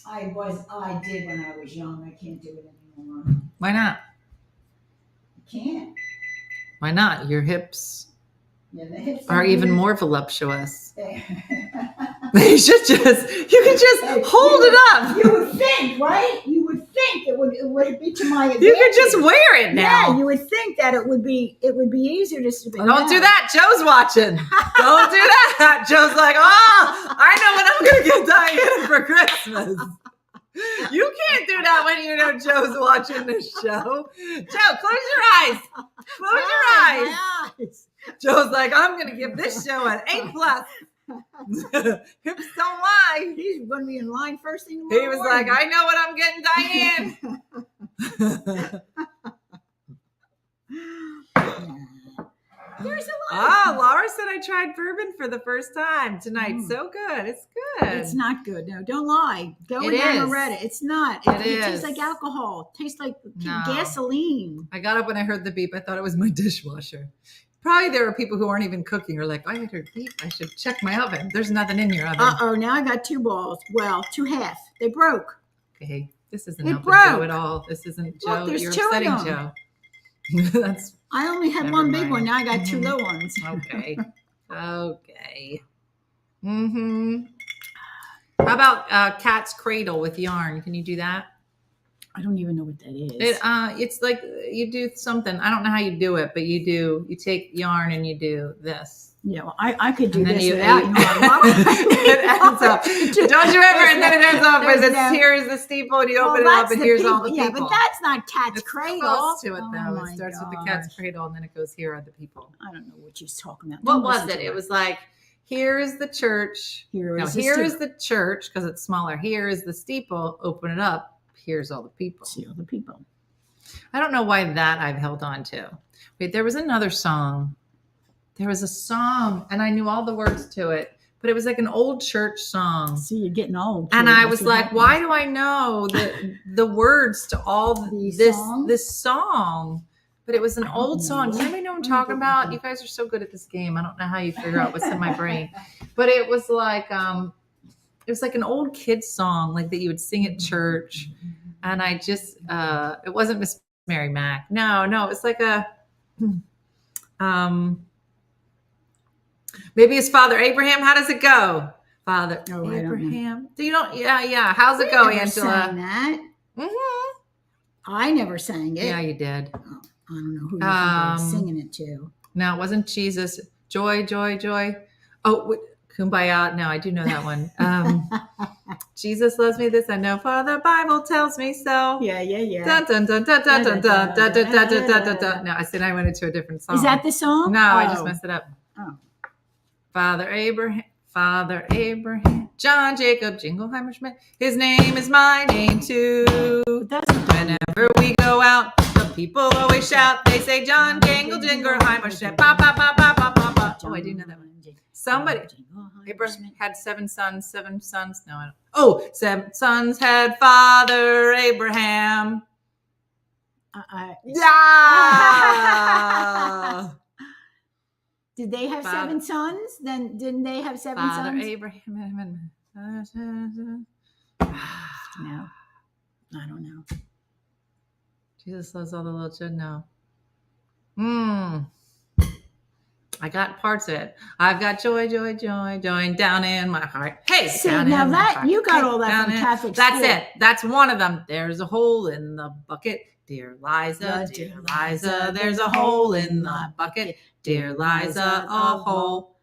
I did when I was young. I can't do it anymore. Why not? I can't. Why not? Your hips Yeah, the hips are don't even move. more voluptuous. You should you can just hold it up. You would think, right? You would think it would be to my advantage. You could just wear it now. Yeah, you would think that it would be easier to spin. Don't do that. Joe's watching. Don't do that. Joe's like, oh, I know what I'm going to get Diana for Christmas. You can't do that when you know Joe's watching this show. Joe, close your eyes. Close your eyes. My eyes. Joe's like, I'm going to give this show an A+. Hips don't lie. He's going to be in line first thing tomorrow He was morning. like, I know what I'm getting, Diane. There's a lot. Laura said I tried bourbon for the first time tonight. So good. It's good. It's not good. No, don't lie. Go It down is. and read it. It's not. It It tastes is. like alcohol. It tastes like No. gasoline. I got up when I heard the beep. I thought it was my dishwasher. Probably there are people who aren't even cooking or like, I heard beep. I should check my oven. There's nothing in your oven. Uh-oh, now I got 2 balls. Well, 2 half. They broke. Okay. This isn't It helping broke. Joe at all. This isn't Joe. Look, there's You're 2 of upsetting them. Joe. That's I only had Never 1 big mind. one. Now I got 2 Mhm. little ones. okay. Okay. Mm-hmm. How about cat's cradle with yarn? Can you do that? I don't even know what that is. It's like you do something. I don't know how you do it, but you take yarn and you do this. Yeah, well, I could do And then this you without ate- yarn. It ends up. Don't you ever? And then it ends up with There's this. no- Here's the steeple, and you Well, open it up, that's and the here's people. all the people. Yeah, but that's not cat's It's cradle. close to it Oh though. my It starts with the cat's gosh. cradle, and then it goes, here are the people. I don't know what she's talking about. What Don't was listen it? to It her. was like, here is the church. Here No, is the here steeple. is the church because it's smaller. Here is the steeple. Open it up. Here's all the people. See all the people. I don't know why that I've held on to. Wait, there was another song. There was a song, and I knew all the words to it, but it was like an old church song. See, you're getting old. And kid. I That's was what like, happens. why do I know the words to all These this songs? this song? But it was an I don't old song. know. Does anybody know what I'm Let me talking go about? back. You guys are so good at this game. I don't know how you figure out what's in my brain. But it was like it was like an old kid song, like that you would sing at church. And I just it wasn't Miss Mary Mac. No, it was like a maybe it's Father Abraham. How does it go? Father Oh, I don't know. Abraham. Do you know? Yeah. How's it go, I never sang Angela? that. Mm-hmm. I never sang it. Yeah, you did. I don't know who you think I was Um, singing it to. No, it wasn't Jesus. Joy, joy, joy. Oh, Kumbaya. No, I do know that one. Jesus loves me. This I know, for the Bible tells me so. Yeah. Dun, dun, dun, dun, dun, dun, dun, dun, dun, dun, dun, dun, dun. No, I said I went into a different song. Is that the song? No, I just Oh. messed it up. Oh. Father Abraham, John Jacob Jingleheimer Schmidt. His name is my name too. But that's not Whenever we go out, the people always shout. They say John Jingleheimer Schmidt. Ba, ba, ba, ba, ba, ba, ba. Oh, I do know that one. Somebody. Abraham had 7 sons. No, I don't. Oh, 7 sons had Father Abraham. Yeah. Did they have Father- 7 sons? Then didn't they have 7 Father sons? Abraham. No, I don't know. Jesus loves all the little children. No. I got parts of it. I've got joy, joy, joy, joy down in my heart. Hey, See, down now in my that- heart. you got Hey, all that down from in- Catholic That's school. it. That's one of them. There's a hole in the bucket. Dear Liza, dear Liza, there's a hole in the bucket. Dear Liza, a hole.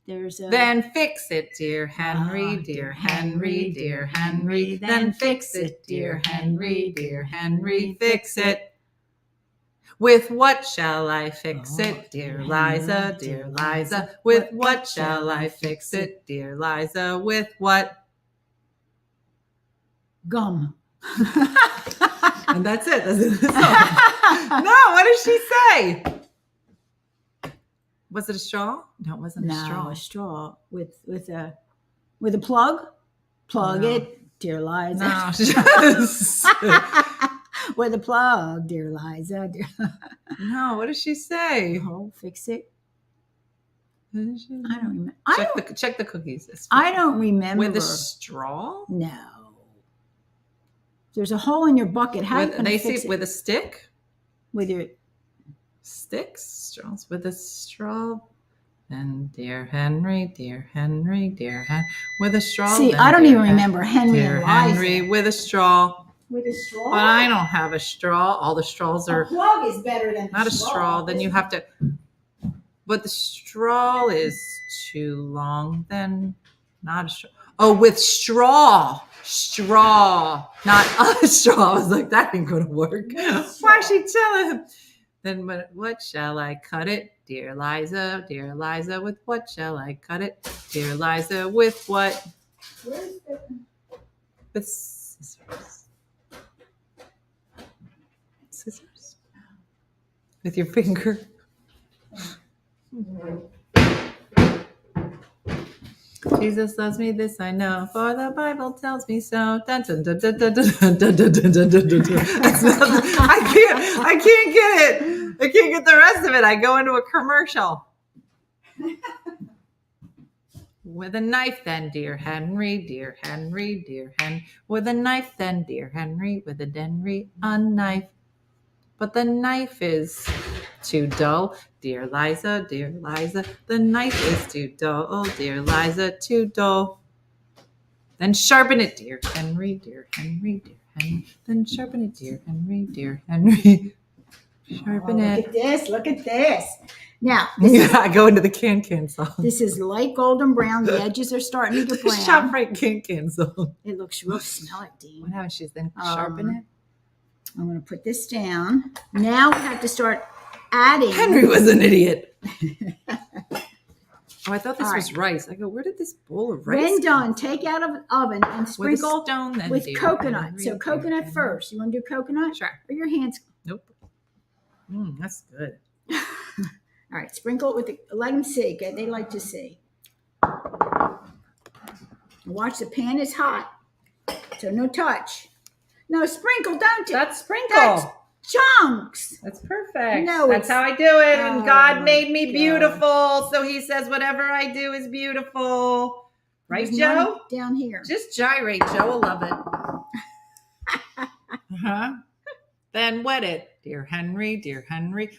There's a Then fix it, dear Henry, Ah, dear Henry, dear Henry. Then fix it, dear Henry, dear Henry, fix it. With what shall I fix it, dear Liza, dear Liza? With what shall I fix it, dear Liza? With what? gum. And that's it. That's it. No, what did she say? Was it a straw? No, it wasn't a straw. No, a straw with a plug. Plug No. it, dear Liza. No, just, With a plug, dear Liza. Dear... no, what did she say? Oh, fix it. I I don't remember. check the cookies. It's I don't remember. with a straw. No. There's a hole in your bucket. How are you With, gonna they fix say it? with a stick. With your Sticks, straws with a straw. And dear Henry, dear Henry, dear Henry, with a straw. See, then I don't dear even remember Henry Dear and Liza. Henry with a straw. With a straw. But I don't have a straw. All the straws A are plug is better than not a straw. Then you have to. But the straw is too long. Then not a straw. Oh, with straw. Straw, not a straw. I was like, that ain't gonna work. Why is she telling him? Then what shall I cut it? Dear Liza, with what shall I cut it? Dear Liza, with what? With scissors. Scissors. With your finger. Jesus loves me, this I know, for the Bible tells me so. Dun, dun, dun, dun, dun, dun, dun, dun, dun, dun, dun, dun, dun. That's not, I can't get it. I can't get the rest of it. I go into a commercial. With a knife then, dear Henry, dear Henry, dear Henry. With a knife then, dear Henry, with a Denry, a knife. But the knife is too dull, dear Liza, the knife is too dull, dear Liza, too dull. Then sharpen it, dear Henry, dear Henry, dear Henry. Then sharpen it, dear Henry, dear Henry. Sharpen Look it. at this. Look at this. Now, this, I go into the can song. this is light golden brown. The edges are starting to get brown. Shop right can song. It looks real smelly, Dean. What happens? She's then sharpen it. I'm going to put this down. Now we have to start adding. Henry was an idiot. Oh, I thought this All was right. rice. I go, where did this bowl of rice? When done, take out of the oven and With a sprinkle stone, then, with dear coconut. Henry, So dear coconut Henry. first. You want to do coconut? Sure. Or your hands? Nope. That's good. All right, sprinkle it with the, let them see. Okay? They like to see. Watch, the pan is hot. So no touch. No, sprinkle, don't it? That's sprinkle. That's chunks. That's perfect. No, That's it's- how I do it. And Oh, God made me gosh. beautiful. So he says, whatever I do is beautiful. Right, There's Joe? none down here. Just gyrate. Joe will love it. Uh-huh. Then wet it, dear Henry,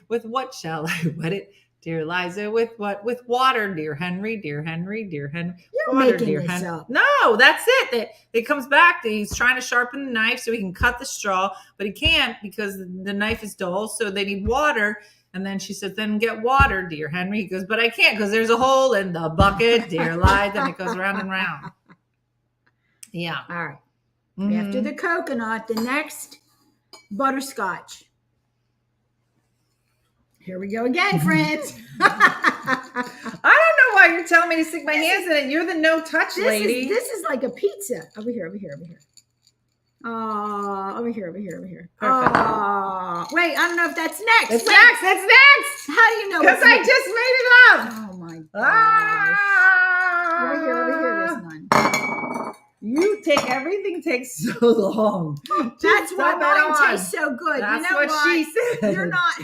with what shall I wet it? Dear Liza, with what? With water, dear Henry, dear Henry. You're Water, making dear this Hen- up. No, that's it. It comes back. He's trying to sharpen the knife so he can cut the straw, but he can't because the knife is dull. So they need water. And then she said, then get water, dear Henry. He goes, but I can't because there's a hole in the bucket, dear Liza. And it goes round and round. Yeah. All right. Mhm. After the coconut, the next butterscotch. Here we go again, friends. I don't know why you're telling me to stick my hands in it. You're the no touch lady. This is like a pizza. Over here. Over here. Perfect. Wait, I don't know if that's next. It's Wait, next. It's next. How do you know? Because it's I next? just made it up. Oh my gosh. Ah. Over here. There's none. You take everything takes so long. That's why rub it mine on. tastes so good. That's you know what she said. You're not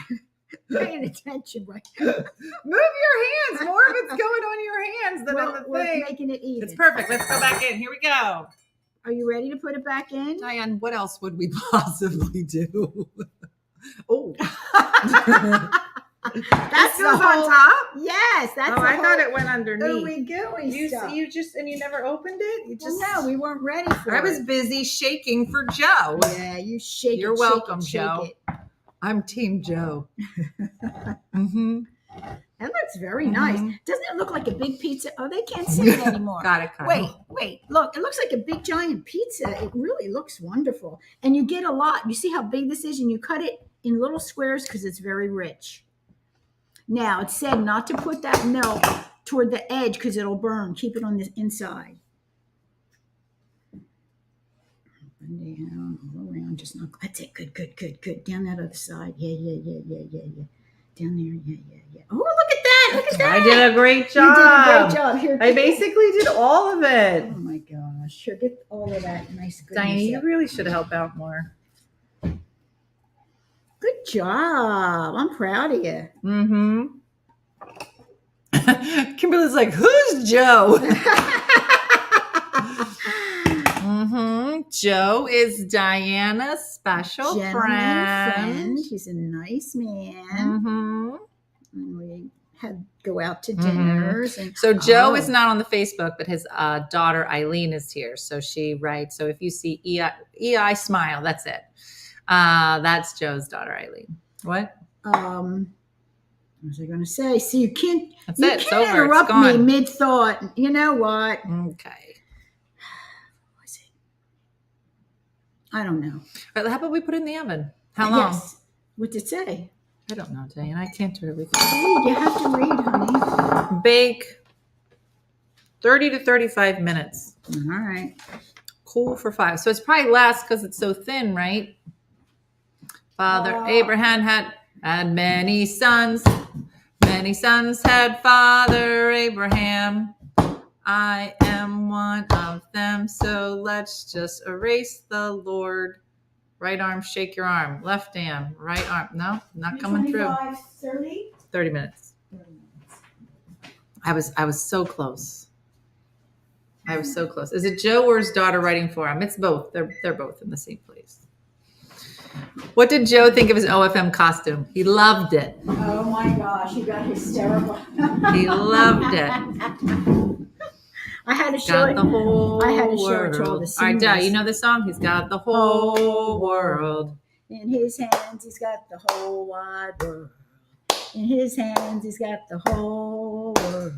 paying attention, right? Move your hands. More of it's going on your hands than Well, on the we're thing. making it even. It's perfect. Let's go back in. Here we go. Are you ready to put it back in? Diane, what else would we possibly do? Oh. That's This goes the on whole- top? Yes, that's Oh, the I thought whole it went underneath. ooey gooey stuff. You never opened it? You Well, just no, we weren't ready for I it. was busy shaking for Joe. Yeah, you shake You're it. shake welcome, it, shake Joe. it. I'm Team Joe. Mm-hmm. That looks very nice. Doesn't it look like a big pizza? Oh, they can't see it anymore. Got it, Kyle. Wait. Look, it looks like a big giant pizza. It really looks wonderful. And you get a lot. You see how big this is? And you cut it in little squares because it's very rich. Now, it said not to put that milk toward the edge because it'll burn. Keep it on the inside. Up and down, all around. Just not. That's it. Good. Down that other side. Yeah. Down there. Yeah. Oh, look at that. I did a great You job. did a great job. Here, I basically did all of it. Oh my gosh! Here, get all of that nice goodness. Diane, you up. really should help out more. Good job! I'm proud of you. Mm-hmm. Kimberly's like, who's Joe? Mm-hmm. Joe is Diana's special Gentleman friend. He's a nice man. Mm-hmm. And we had go out to Mhm. dinners. And So Joe Oh. is not on the Facebook, but his daughter Eileen is here. So she writes. So if you see EI smile, that's it. That's Joe's daughter Eileen. What? What was I going to say? See, you can't. That's you it. It's can't over. It's interrupt me gone. mid thought. You know what? Okay. Was it? I don't know. All right, how about we put it in the oven? How long? Yes. What's it say? I don't know, Diane. I can't do everything. Read. You have to read, honey. Bake 30 to 35 minutes. All right. Cool for 5. So it's probably less because it's so thin, right? Father Abraham had many sons. Many sons had Father Abraham. I am one of them. So let's just erase the Lord. Right arm, shake your arm. Left arm, right arm. No, not coming through. 30? 30 minutes. I was so close. I was so close. Is it Joe or his daughter writing for him? It's both. They're both in the same place. What did Joe think of his OFM costume? He loved it. Oh my gosh, you got hysterical. He loved it. I had to show Got it. the whole I had to show it to all world. the All right, Dad, seniors. you know the song? He's got the whole world. In his hands, he's got the whole wide world. In his hands, he's got the whole world.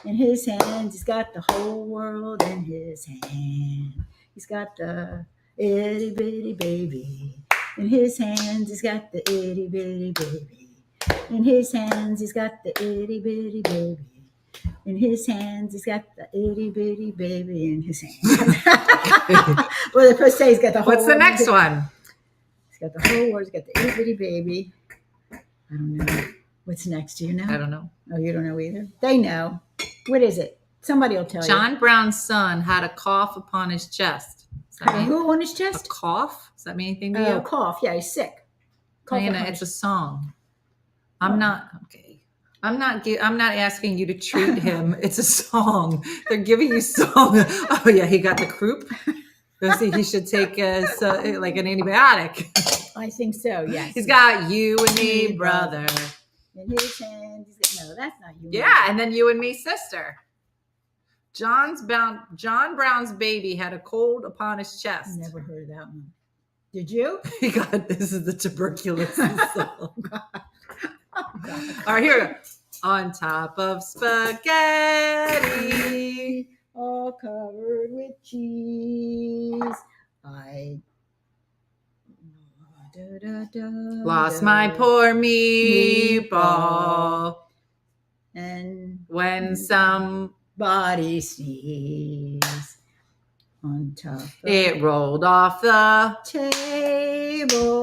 In his hands, he's got the whole world in his hand. He's got the itty bitty baby. In his hands, he's got the itty bitty baby. In his hands, he's got the itty bitty baby. In his hands, he's got the itty bitty baby in his hands. Well, the first say he's got the whole What's the world. next one? He's got the whole world. He's got the itty bitty baby. I don't know. What's next? Do you know? I don't know. Oh, you don't know either? They know. What is it? Somebody will tell you. John Brown's son had a cough upon his chest. Does that mean Who on his a chest? cough? Does that mean anything to Oh, you? cough. Yeah, he's sick. Cough Diana, upon it's a his- song. I'm not okay. I'm not asking you to treat him. It's a song. They're giving you song. Oh yeah, he got the croup. He should take like an antibiotic. I think so, yes. He's got you and me, brother. In his hands, he's got, no, that's not you. Yeah, and then you and me, sister. John Brown's baby had a cold upon his chest. Never heard of that one. Did you? He got this is the tuberculosis song. All right, here we go. On top of spaghetti, all covered with cheese. lost my poor meatball. And When some body sneeze on top of it rolled off the table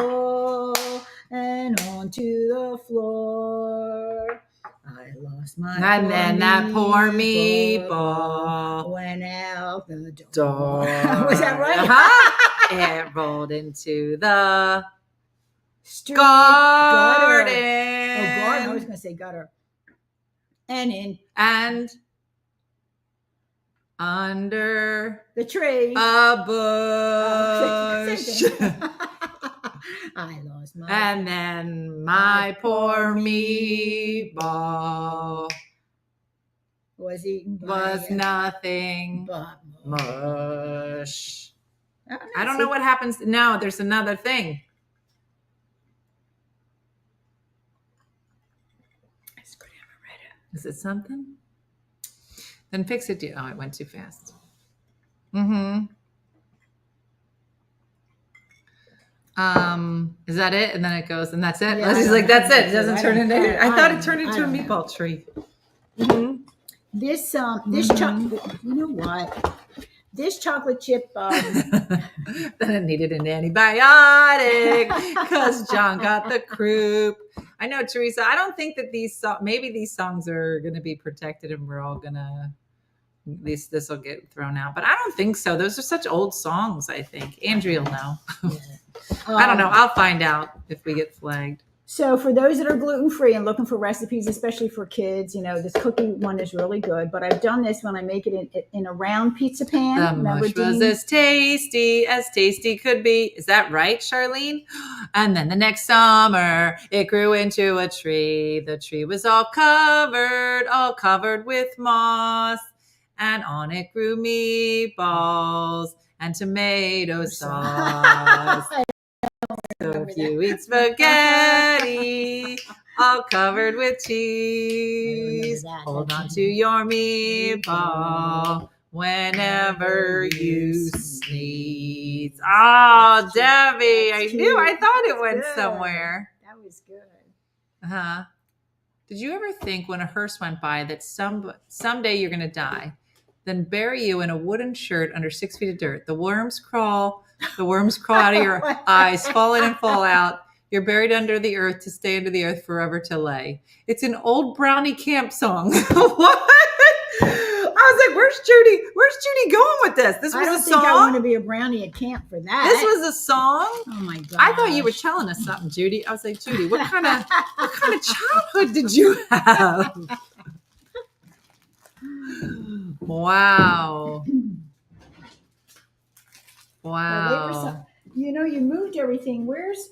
and onto the floor. I lost my and then that poor meatball went out the door. Was that right? Uh-huh. It rolled into the Street garden. gutter. Oh, garden. I was going to say gutter. And in And under the tree. a Same bush. thing. I lost my. And then my poor meatball was eaten by was nothing but mush. Oh, I don't know what happens. No, there's another thing. Is it something? Then fix it. Oh, it went too fast. Is that it? And then it goes, and that's it. Yeah, Leslie's I like, don't that's know. it. It doesn't I turn don't- into. I I thought don't it turned know. into a I don't meatball tree. This chocolate. You know what? This chocolate chip. Then it needed an antibiotic because John got the croup. I know, Teresa. I don't think that maybe these songs are going to be protected, and we're all gonna. This will get thrown out, but I don't think so. Those are such old songs. I think Andrea will know. I don't know. I'll find out if we get flagged. So for those that are gluten-free and looking for recipes, especially for kids, this cookie one is really good. But I've done this when I make it in a round pizza pan. The Remember, mush was Dean? as tasty could be. Is that right, Charlene? And then the next summer, it grew into a tree. The tree was all covered with moss. And on it grew meatballs and tomato sauce. So if you eat spaghetti, all covered with cheese, that. hold on to your meatball whenever you sneeze. Oh, Debbie, I knew. I thought it went Good. somewhere. That was good. Uh-huh. Did you ever think when a hearse went by that someday you're going to die, then bury you in a wooden shirt under 6 feet of dirt? The worms crawl out of your eyes, fall in and fall out. You're buried under the earth to stay under the earth forever to lay. It's an old Brownie camp song. What? I was like, where's Judy? Where's Judy going with this? This was I don't a think I want song? to be a brownie at camp for that. This was a song? Oh my god! I thought you were telling us something, Judy. I was like, Judy, what kind of childhood did you have? Wow. Wow. You moved everything. Where's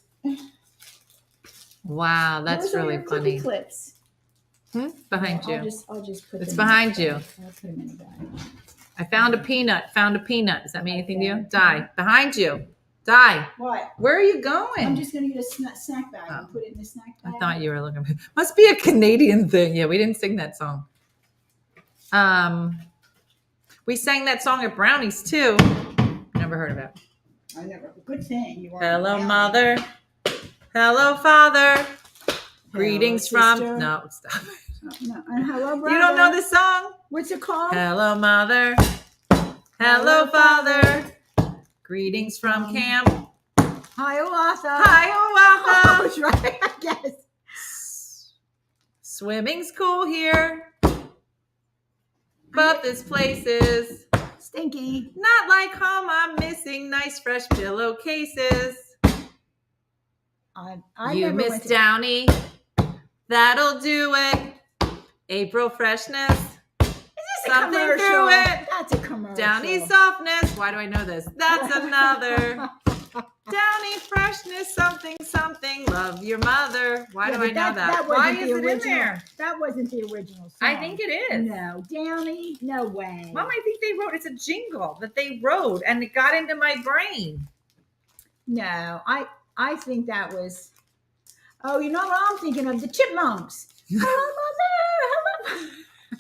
Wow, that's all really your cookie funny. clips? Behind you. I'll just put It's them in behind the you. bag. I'll put them in the bag. I found a peanut. Found a peanut. Does that mean anything to you? Die. Behind you. Die. What? Where are you going? I'm just going to get a snack bag and put it in the snack bag. I thought you were looking. Must be a Canadian thing. Yeah, we didn't sing that song. We sang that song at Brownies too. Never heard of it. I never. Good thing you weren't. Hello, down mother. Hello, father. Greetings sister. from. No, stop. No. And hello, brother. You don't know this song? What's it called? Hello, mother. Hello, father. Greetings from camp. Hi, Oahu. Hi, I Oahu. was right, I guess. Swimming's cool here, but this place is Stinky. not like home. I'm missing nice fresh pillowcases. I You never miss went to- Downy. That'll do it. April freshness. Is this a something commercial? through it. That's a commercial. Downy softness. Why do I know this? That's another. Downy freshness. Something, something. Love your mother. Why do I know that? Why wasn't is the it in original. there? That wasn't the original song. I think it is. No, Downy, no way. Mom, I think they wrote, it's a jingle that they wrote and it got into my brain. No, I think that was. Oh, you know what I'm thinking of? The Chipmunks. Hello, mother. Hello.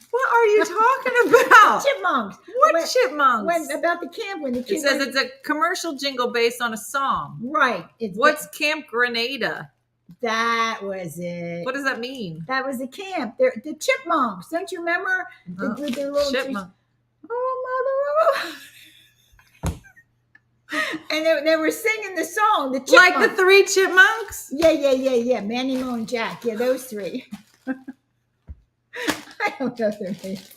What are you talking about? Chipmunks. What chipmunks? When about the camp when the It kids. says it's a commercial jingle based on a song. right. It's What's Camp Grenada? that was it. What does that mean? That was the camp. They're the Chipmunks. Don't you remember? With their little Chipmunk. Oh, mother. Oh. And they were singing the song. The Chipmunks. Like the three chipmunks? Yeah. Manny, Mo, and Jack. Yeah, those three. I don't know their names,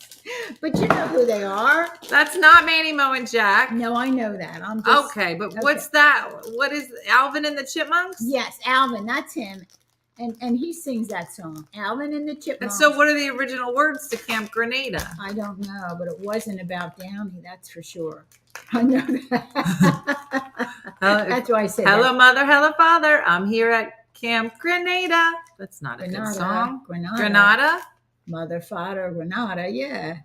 but you know who they are. That's not Manny, Mo, and Jack. No, I know that. I'm just, Okay, but what's that? What is Alvin and the Chipmunks? Yes, Alvin. That's him, and he sings that song, Alvin and the And Chipmunks. so what are the original words to Camp Grenada? I don't know, but it wasn't about Downey. That's for sure. I know that. That's why I said Hello, that. mother. Hello, father. I'm here at Camp Grenada. That's not a good song. Grenada. Mother, father, Grenada. Yeah.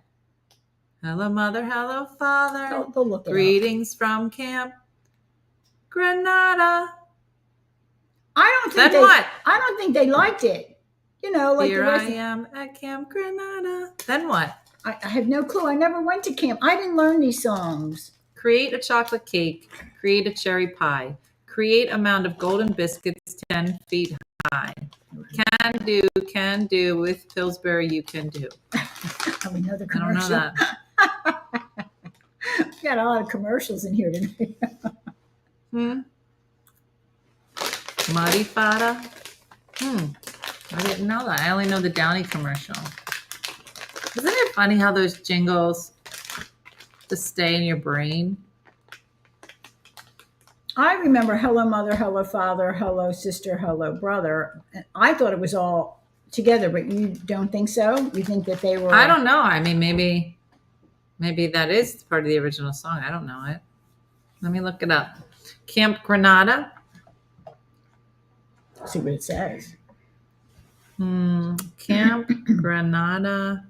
Hello, mother. Hello, father. Go look it up. Greetings from Camp Grenada. I don't think Then what? I don't think they liked it. You know, like Here the rest I am at Camp Grenada. Then what? I have no clue. I never went to camp. I didn't learn these songs. Create a chocolate cake. Create a cherry pie. Create a mound of golden biscuits 10 feet high. Can do with Pillsbury you can do. We know the I don't commercial. know that. We got a lot of commercials in here today. Muddy Fada. I didn't know that. I only know the Downy commercial. Isn't it funny how those jingles just stay in your brain? I remember Hello Mother, Hello Father, Hello Sister, Hello Brother. And I thought it was all together, but you don't think so? You think that they were... I don't know. I mean, maybe that is part of the original song. I don't know it. Let me look it up. Camp Grenada. See what it says. Camp Grenada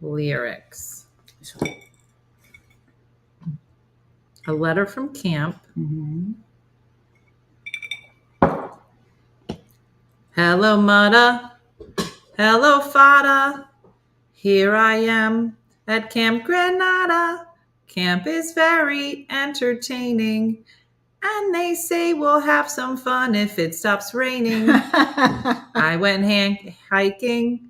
lyrics. A letter from camp. Hello, mudda. Hello, fada. Here I am at Camp Grenada. Camp is very entertaining. And they say we'll have some fun if it stops raining. I went hiking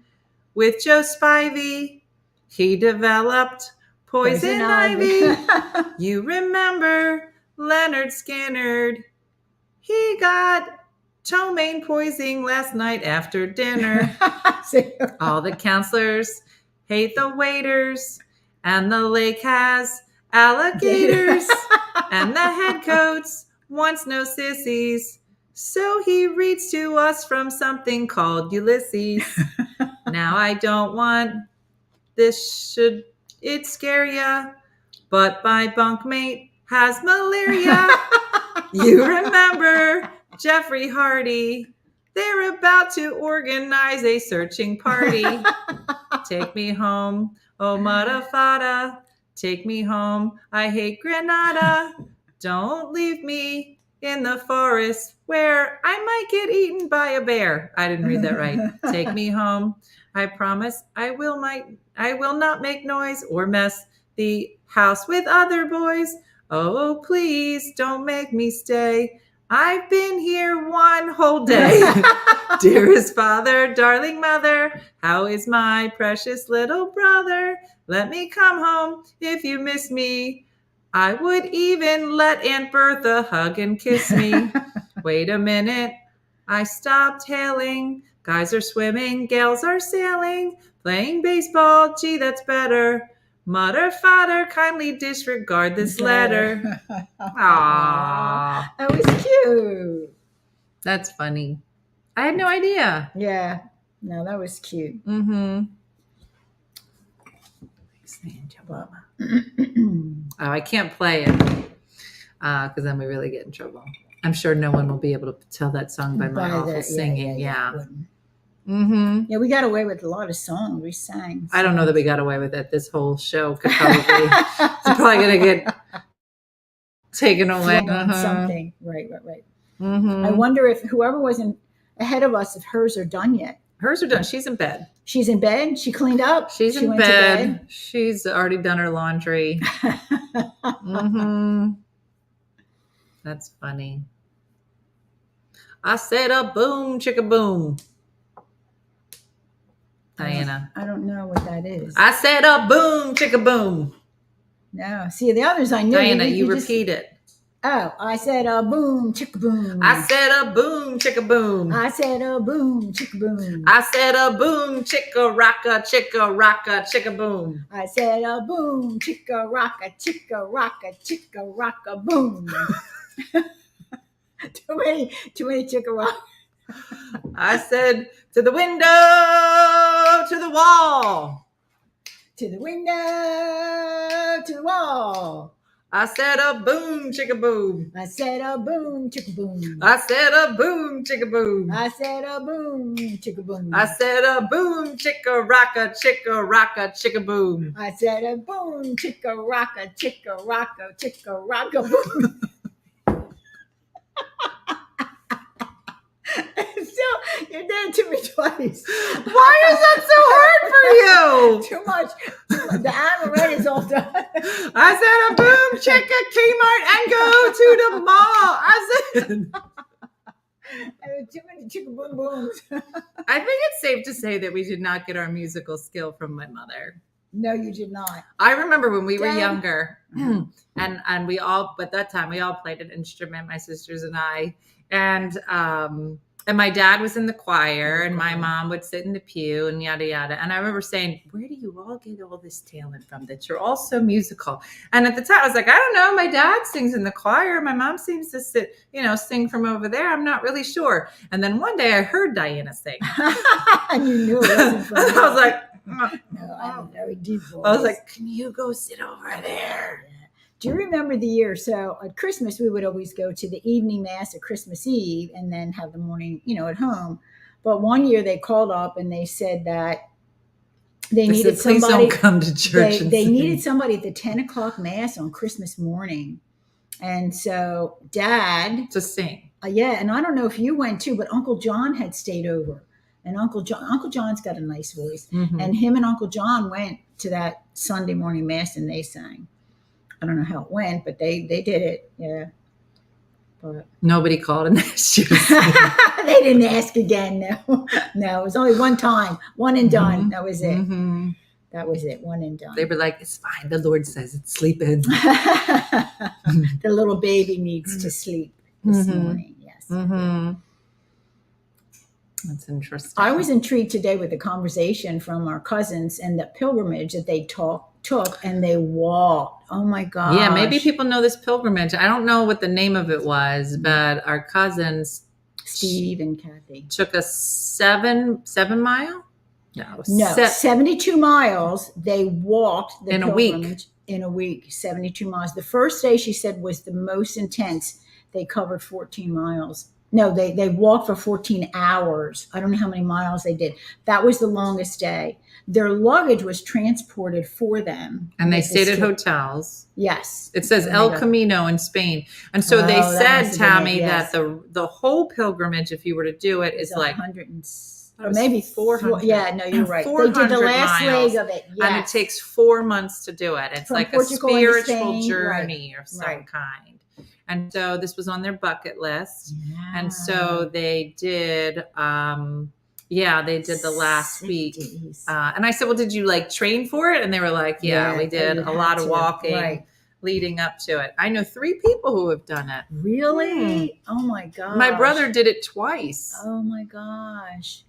with Joe Spivey. He developed poison ivy. You remember Leonard Skinnerd. He got ptomaine poisoning last night after dinner. All the counselors hate the waiters. And the lake has alligators. And the head coach wants no sissies. So he reads to us from something called Ulysses. Now I don't want this, should it scare ya? But my bunkmate has malaria. You remember Jeffrey Hardy. They're about to organize a searching party. Take me home, oh mudda fada. Take me home. I hate Granada. Don't leave me in the forest where I might get eaten by a bear. I didn't read that right. Take me home. I promise I will not make noise or mess the house with other boys. Oh, please don't make me stay. I've been here one whole day. Dearest father, darling mother, how is my precious little brother? Let me come home if you miss me. I would even let Aunt Bertha hug and kiss me. Wait a minute. I stopped hailing. Guys are swimming, gals are sailing, playing baseball. Gee, that's better. Mother, father, kindly disregard this letter. Aww. That was cute. That's funny. I had no idea. Yeah. No, that was cute. Mm-hmm. Oh, I can't play it because then we really get in trouble. I'm sure no one will be able to tell that song by my awful singing. Yeah. Mm-hmm. Yeah, we got away with a lot of songs. We sang. I don't know that we got away with it. This whole show could probably it's probably going to get taken away. Something. Right. Mm-hmm. I wonder if whoever wasn't ahead of us, if hers are done yet. Hers are done. She's in bed. She's in bed. She cleaned up. She's in went to bed. She's already done her laundry. Mm-hmm. That's funny. I said a boom, chicka boom. Diana. I don't know what that is. I said a boom, chicka boom. No. See, the others I knew. Diana, you repeat it. Oh, I said a boom, chicka boom. I said a boom, chicka boom. I said a boom, chicka boom. I said a boom, chicka rocka, chicka boom. I said a boom, chicka rocka, boom. too many chicka rock. I said to the window, to the wall. To the window, to the wall. I said a boom, chicka boom. I said a boom, chicka boom. I said a boom, chicka boom. I said a boom, chicka boom. I said a boom, chicka rocka, chicka boom. I said a boom, chicka rocka, boom. So you did it to me twice. Why is that so hard for you? Too much. The Anniversaries all done. I said a boom, check a Kmart and go to the mall. I said Too many chicka boom booms. I think it's safe to say that we did not get our musical skill from my mother. No, you did not. I remember when we were younger, and we all, but that time we all played an instrument, my sisters and I, and my dad was in the choir, and my mom would sit in the pew, and yada yada. And I remember saying, "Where do you all get all this talent from? That you're all so musical?" And at the time, I was like, "I don't know. My dad sings in the choir. My mom seems to sing from over there. I'm not really sure." And then one day, I heard Diana sing, and you knew it wasn't for and I was like. No, I have a very deep voice. I was like, "Can you go sit over there?" Yeah. Do you remember the year? So at Christmas, we would always go to the evening mass at Christmas Eve and then have the morning, at home. But one year they called up and they said that they needed Please somebody. don't come to church. They needed somebody at the 10 o'clock mass on Christmas morning. And so Dad. to sing. Yeah. And I don't know if you went too, but Uncle John had stayed over. And Uncle John's got a nice voice. Mm-hmm. And him and Uncle John went to that Sunday morning mass and they sang. I don't know how it went, but they did it. Yeah. But Nobody called and asked you. they didn't ask again. No, it was only one time, one and done. Mm-hmm. That was it. Mm-hmm. That was it. One and done. They were like, "It's fine. The Lord says it's sleeping." The little baby needs to sleep this morning. Yes. Mm-hmm. That's interesting. I was intrigued today with the conversation from our cousins and the pilgrimage that they took and they walked. Oh my God. Yeah, maybe people know this pilgrimage. I don't know what the name of it was, but our cousins, Steve and Kathy, took a 7 mile? No, 72 miles. They walked the in a week. pilgrimage in a week, 72 miles. The first day she said was the most intense. They covered 14 miles No, they walked for 14 hours. I don't know how many miles they did. That was the longest day. Their luggage was transported for them. And they with the stayed at stu- hotels. Yes. It says And El they got- Camino in Spain. And so they Oh, that said, must have been Tammy, it, yes. that the whole pilgrimage, if you were to do it, is It's like 100 and, That or was maybe 400. Yeah, no, you're right. They 400 did the last miles. leg of it. Yes. And it takes 4 months to do it. It's From like Portugal a into spiritual Spain. journey of some Right. kind. And so this was on their bucket list. Yeah. And so they did, they did the last 6 week. days. And I said, well, did you like train for it? And they were like, yeah, we did you a had lot of to. walking Right. leading up to it. I know 3 people who have done it. Really? Oh my gosh. My brother did it twice. Oh my gosh.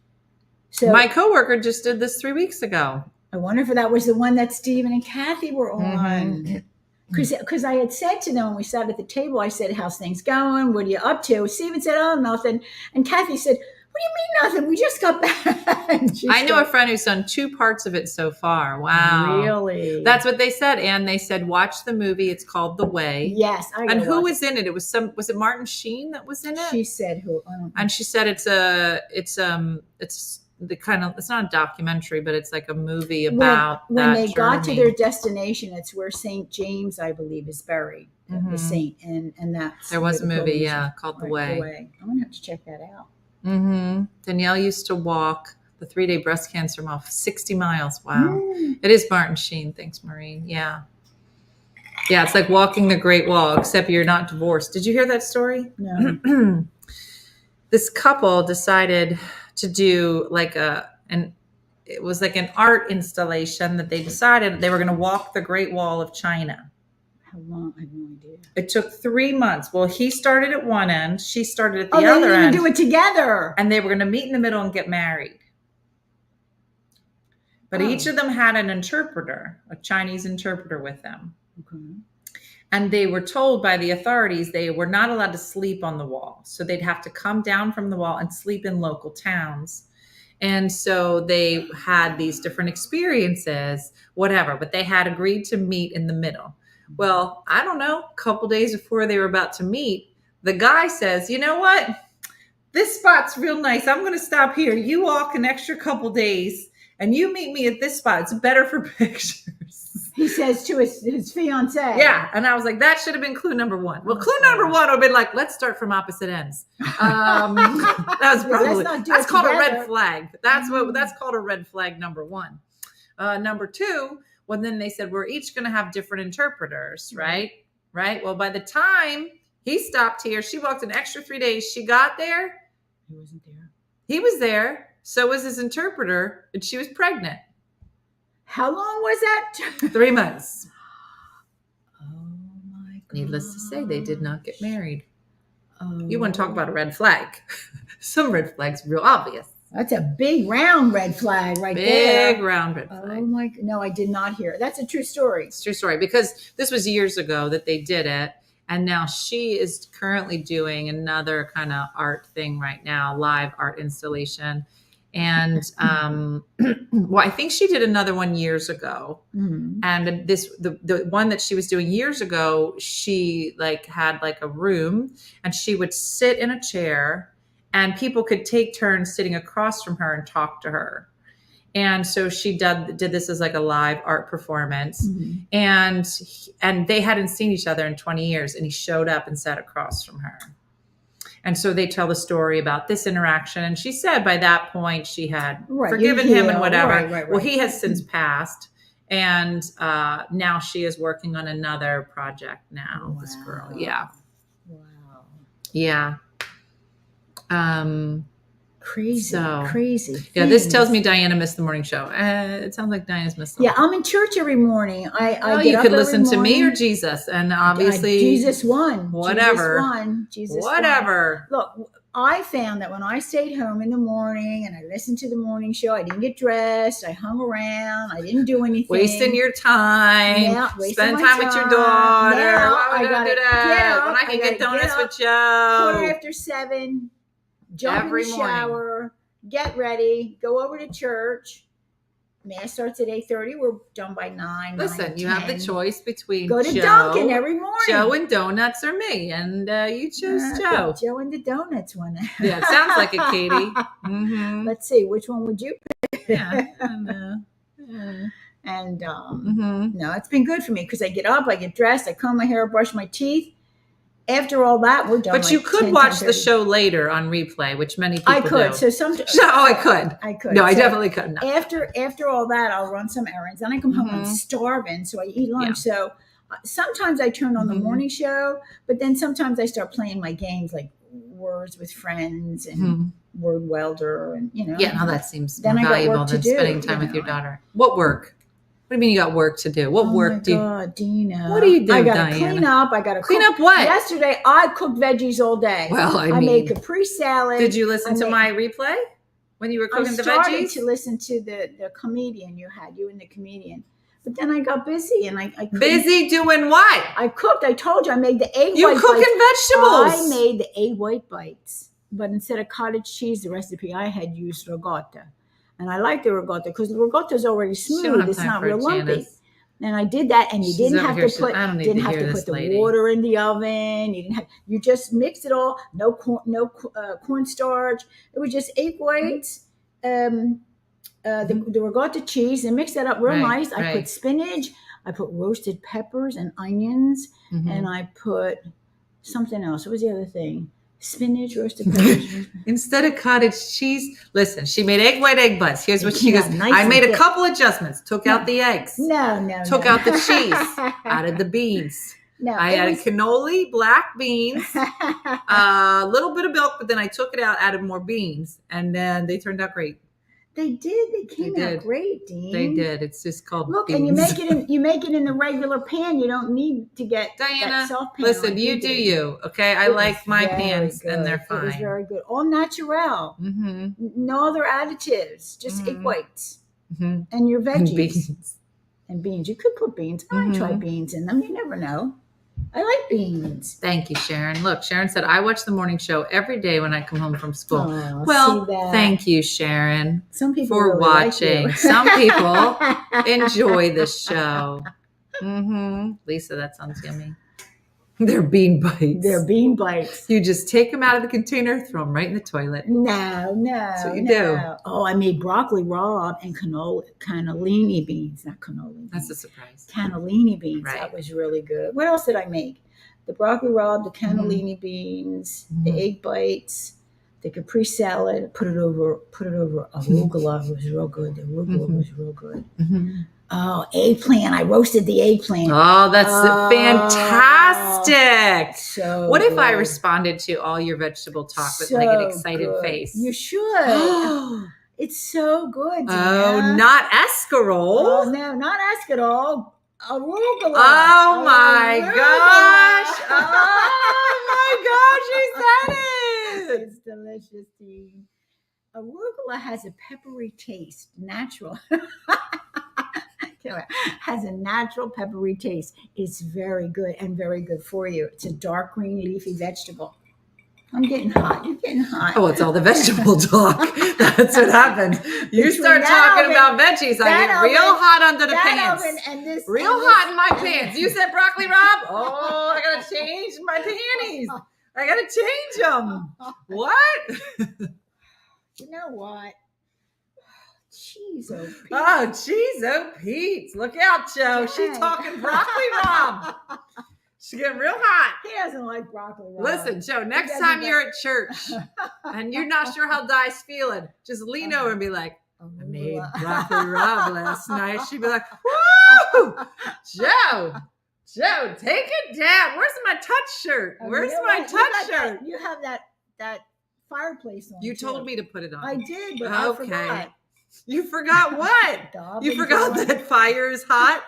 So My coworker just did this 3 weeks ago. I wonder if that was the one that Stephen and Kathy were on. Because I had said to them when we sat at the table, I said, how's things going? What are you up to? Stephen said, oh, nothing. And Kathy said, what do you mean nothing? We just got back. I know a friend who's done 2 parts of it so far. Wow. Really? That's what they said. And they said, watch the movie. It's called The Way. Yes. And who was in it? It was it Martin Sheen that was in it? She said who? And she said it's the kind of, it's not a documentary, but it's like a movie about when that they got to journey. their destination, it's where St. James, I believe, is buried. The saint, and that's There was a where the movie, pilgrims are. called The Right, Way. I'm gonna have to check that out. Danielle used to walk the 3-day breast cancer mile, 60 miles. Wow. Mm. It is Martin Sheen. Thanks, Maureen. Yeah. Yeah, it's like walking the Great Wall, except you're not divorced. Did you hear that story? No. This couple decided to do it was like an art installation that they decided they were going to walk the Great Wall of China. How long? I have no idea. It took 3 months. Well, he started at one end, she started at the They other didn't even end, do it together. and they were going to meet in the middle and get married. But each of them had an interpreter, a Chinese interpreter with them. Okay. And they were told by the authorities they were not allowed to sleep on the wall. So they'd have to come down from the wall and sleep in local towns. And so they had these different experiences, whatever, but they had agreed to meet in the middle. Well, I don't know, a couple days before they were about to meet, the guy says, you know what? This spot's real nice. I'm going to stop here. You walk an extra couple days and you meet me at this spot. It's better for pictures. He says to his fiance. Yeah. And I was like, that should have been clue number 1. Well, clue number 1 would have been like, let's start from opposite ends. That was probably, that's called a red flag. That's called a red flag number 1. Number 2, well, then they said, we're each going to have different interpreters, right? Right. Well, by the time he stopped here, she walked an extra 3 days. She got there. He wasn't there. He was there. So was his interpreter, and she was pregnant. How long was that? 3 months. Oh my God. Needless to say, they did not get married. Oh. You want to talk about a red flag? Some red flags real obvious. That's a big round red flag right there. Big round red flag. Oh my! No, I did not hear it. That's a true story. It's a true story because this was years ago that they did it. And now she is currently doing another kind of art thing right now, live art installation. And well, I think she did another one years ago. Mm-hmm. And the one that she was doing years ago, she had a room and she would sit in a chair and people could take turns sitting across from her and talk to her. And so she did this as a live art performance. Mm-hmm. And they hadn't seen each other in 20 years. And he showed up and sat across from her. And so they tell the story about this interaction. And she said by that point she had forgiven him and whatever. Right. Well, he has since passed. And now she is working on another project now, wow. This girl. Yeah. Wow. Yeah. Crazy. Yeah, this tells me Diana missed the morning show. It sounds like Diana's missed the morning. I'm in church every morning. You could listen to me or Jesus. And obviously Jesus won. Whatever. Jesus whatever. Won. Look, I found that when I stayed home in the morning and I listened to the morning show, I didn't get dressed. I hung around. I didn't do anything. Wasting your time. Yeah, spend time with your daughter. Now, why would I do that? When I can get donuts with Joe. 7:15. Jump in the shower, get ready, go over to church, Mass starts at 8:30. We're done by 9. Listen, 9, you have the 10. choice between Go to Joe, Dunkin' every morning. Joe and donuts or me, and you chose Joe. Joe and the donuts one. Yeah, it sounds like it, Katie. Mm-hmm. Let's see, which one would you pick? Yeah, I know. And Mm-hmm. no, it's been good for me because I get up, I get dressed, I comb my hair, brush my teeth. After all that, we're done. But you could 10, watch the 10:30. show later on replay, which many people I could. do. So some. Oh, I could. I could. No, I So definitely could. No. After all that, I'll run some errands. Then I come home, I'm Mhm. starving, so I eat lunch. Yeah. So sometimes I turn on the Mhm. morning show, but then sometimes I start playing my games like Words with Friends and Mhm. Word Welder, and Yeah, no, that seems Then more I got valuable work to than do, spending time you with your know. daughter. What work? What do you mean you got work to do? What oh work my do you God, Dina. What do you do, I gotta Diana? clean up. I gotta clean cook. up? What? Yesterday, I cooked veggies all day. Well, I I mean, made Capri salad. did you listen I to made- my replay when you were I cooking the started veggies? to listen to the comedian you had, you and the comedian. But then I got busy and I couldn't- Busy doing what? I cooked. I told you I made the egg You white cooking bites. vegetables? I made the egg white bites, but instead of cottage cheese, the recipe I had used ricotta. And I like the ricotta because the ricotta is already She don't smooth. have It's time not for real it, lumpy. Janice. And I did that, and you She's didn't over have here. to put I don't need didn't to have hear to this put the lady. water in the oven. You didn't have. You just mixed it all. No cornstarch. It was just egg whites, the ricotta cheese, and mixed that up real Right, nice. I right. put spinach. I put roasted peppers and onions, Mhm. and I put something else. What was the other thing? Spinach, roasted peppers. Instead of cottage cheese, listen, she made egg white egg bites. Here's what she Yeah, goes. nice I and made a thick. couple adjustments. Took out the eggs. No. Took out the cheese. Added the beans. No, I it added was- cannoli, black beans, a little bit of milk, but then I took it out, added more beans, and then they turned out great. They did. They came did. out great, Dean. They did. It's just called Look, beans. and you make it in the regular pan. You don't need to get Diana, that soft pan. listen, like you we do did. you, okay? I It like was my very pans, and they're good. It was fine. very good. All natural. Mm-hmm. No other additives. Just egg Mhm. whites Mm-hmm. and your And veggies beans. and beans. You could put beans. I Mhm. try beans in them. You never know. I like beans. Thank you, Sharon. Look, Sharon said, I watch the morning show every day when I come home from school. Oh, Well, see that? thank you, Sharon, Some people for really watching. Like you. Some people enjoy the show. Mm-hmm. Lisa, that sounds yummy. They're bean bites. They're bean bites. You just take them out of the container, throw them right in the toilet. No. That's what you no. Oh, I made broccoli raw and cannellini beans, not cannoli beans. That's a surprise. Cannellini beans. Right. That was really good. What else did I make? The broccoli raw, the cannellini beans, the Mhm. egg bites, the Capri salad. Put it over arugula. It was real good. The arugula Mhm. was real good. Mm-hmm. Oh, eggplant. I roasted the eggplant. Oh, that's Oh. fantastic. So What if I good. responded to all your vegetable talk with So like an excited good. face? You should. It's so good. Oh, Dina. not escarole. Oh, no, not arugula. Arugula. Oh my Arugula. gosh. Oh my gosh, he said it. It's delicious, Dean. Arugula has a peppery taste, natural. Has a natural peppery taste. It's very good and very good for you. It's a dark green leafy vegetable. I'm getting hot. You're getting hot. Oh, it's all the vegetable talk. That's what happens. You Between start that talking oven- about veggies, I that get real oven- hot under the that pants. oven and this Real and hot this- in my pants. You said broccoli, Rob? Oh, I gotta change my panties. I gotta change them. What? You know what? Jeez, oh, Pete. Oh, jeez, oh, Pete. Look out, Joe. She's Dang. talking broccoli, Rob. She's getting real hot. He doesn't like broccoli. Rob. Listen, Joe, next doesn't time like- you're at church and you're not sure how Di's feeling, just lean over and be like, I made broccoli Rob last night. She'd be like, woo! Joe, take it down. Where's my touch shirt? Oh, Where's you know my what? touch shirt? You have that fireplace on. You too. told me to put it on. I did, but I Okay. forgot. You forgot what? The oven You forgot door. that fire is hot?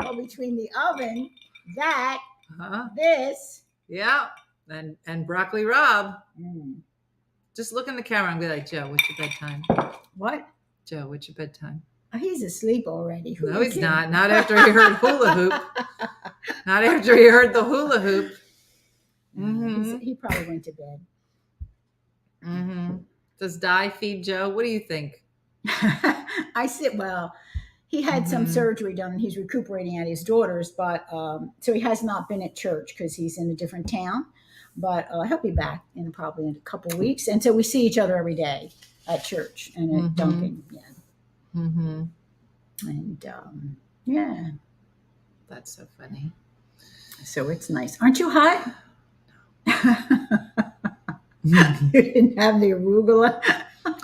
Well, between the oven, that, Huh? this. Yeah. And broccoli Rob. Mm. Just look in the camera and be like, Joe, what's your bedtime? What? Joe, what's your bedtime? Oh, he's asleep already. Who No, you he's kidding? not. Not after he heard hula hoop. Not after he heard the hula hoop. Mhm. He probably went to bed. Mm-hmm. Does Di feed Joe? What do you think? I said, well, he had some surgery done and he's recuperating at his daughter's, but so he has not been at church because he's in a different town. But he'll be back in probably in a couple of weeks. And so we see each other every day at church and at Dunkin'. Yeah. Mm-hmm. And yeah. That's so funny. So it's nice. Aren't you hot? You didn't have the arugula?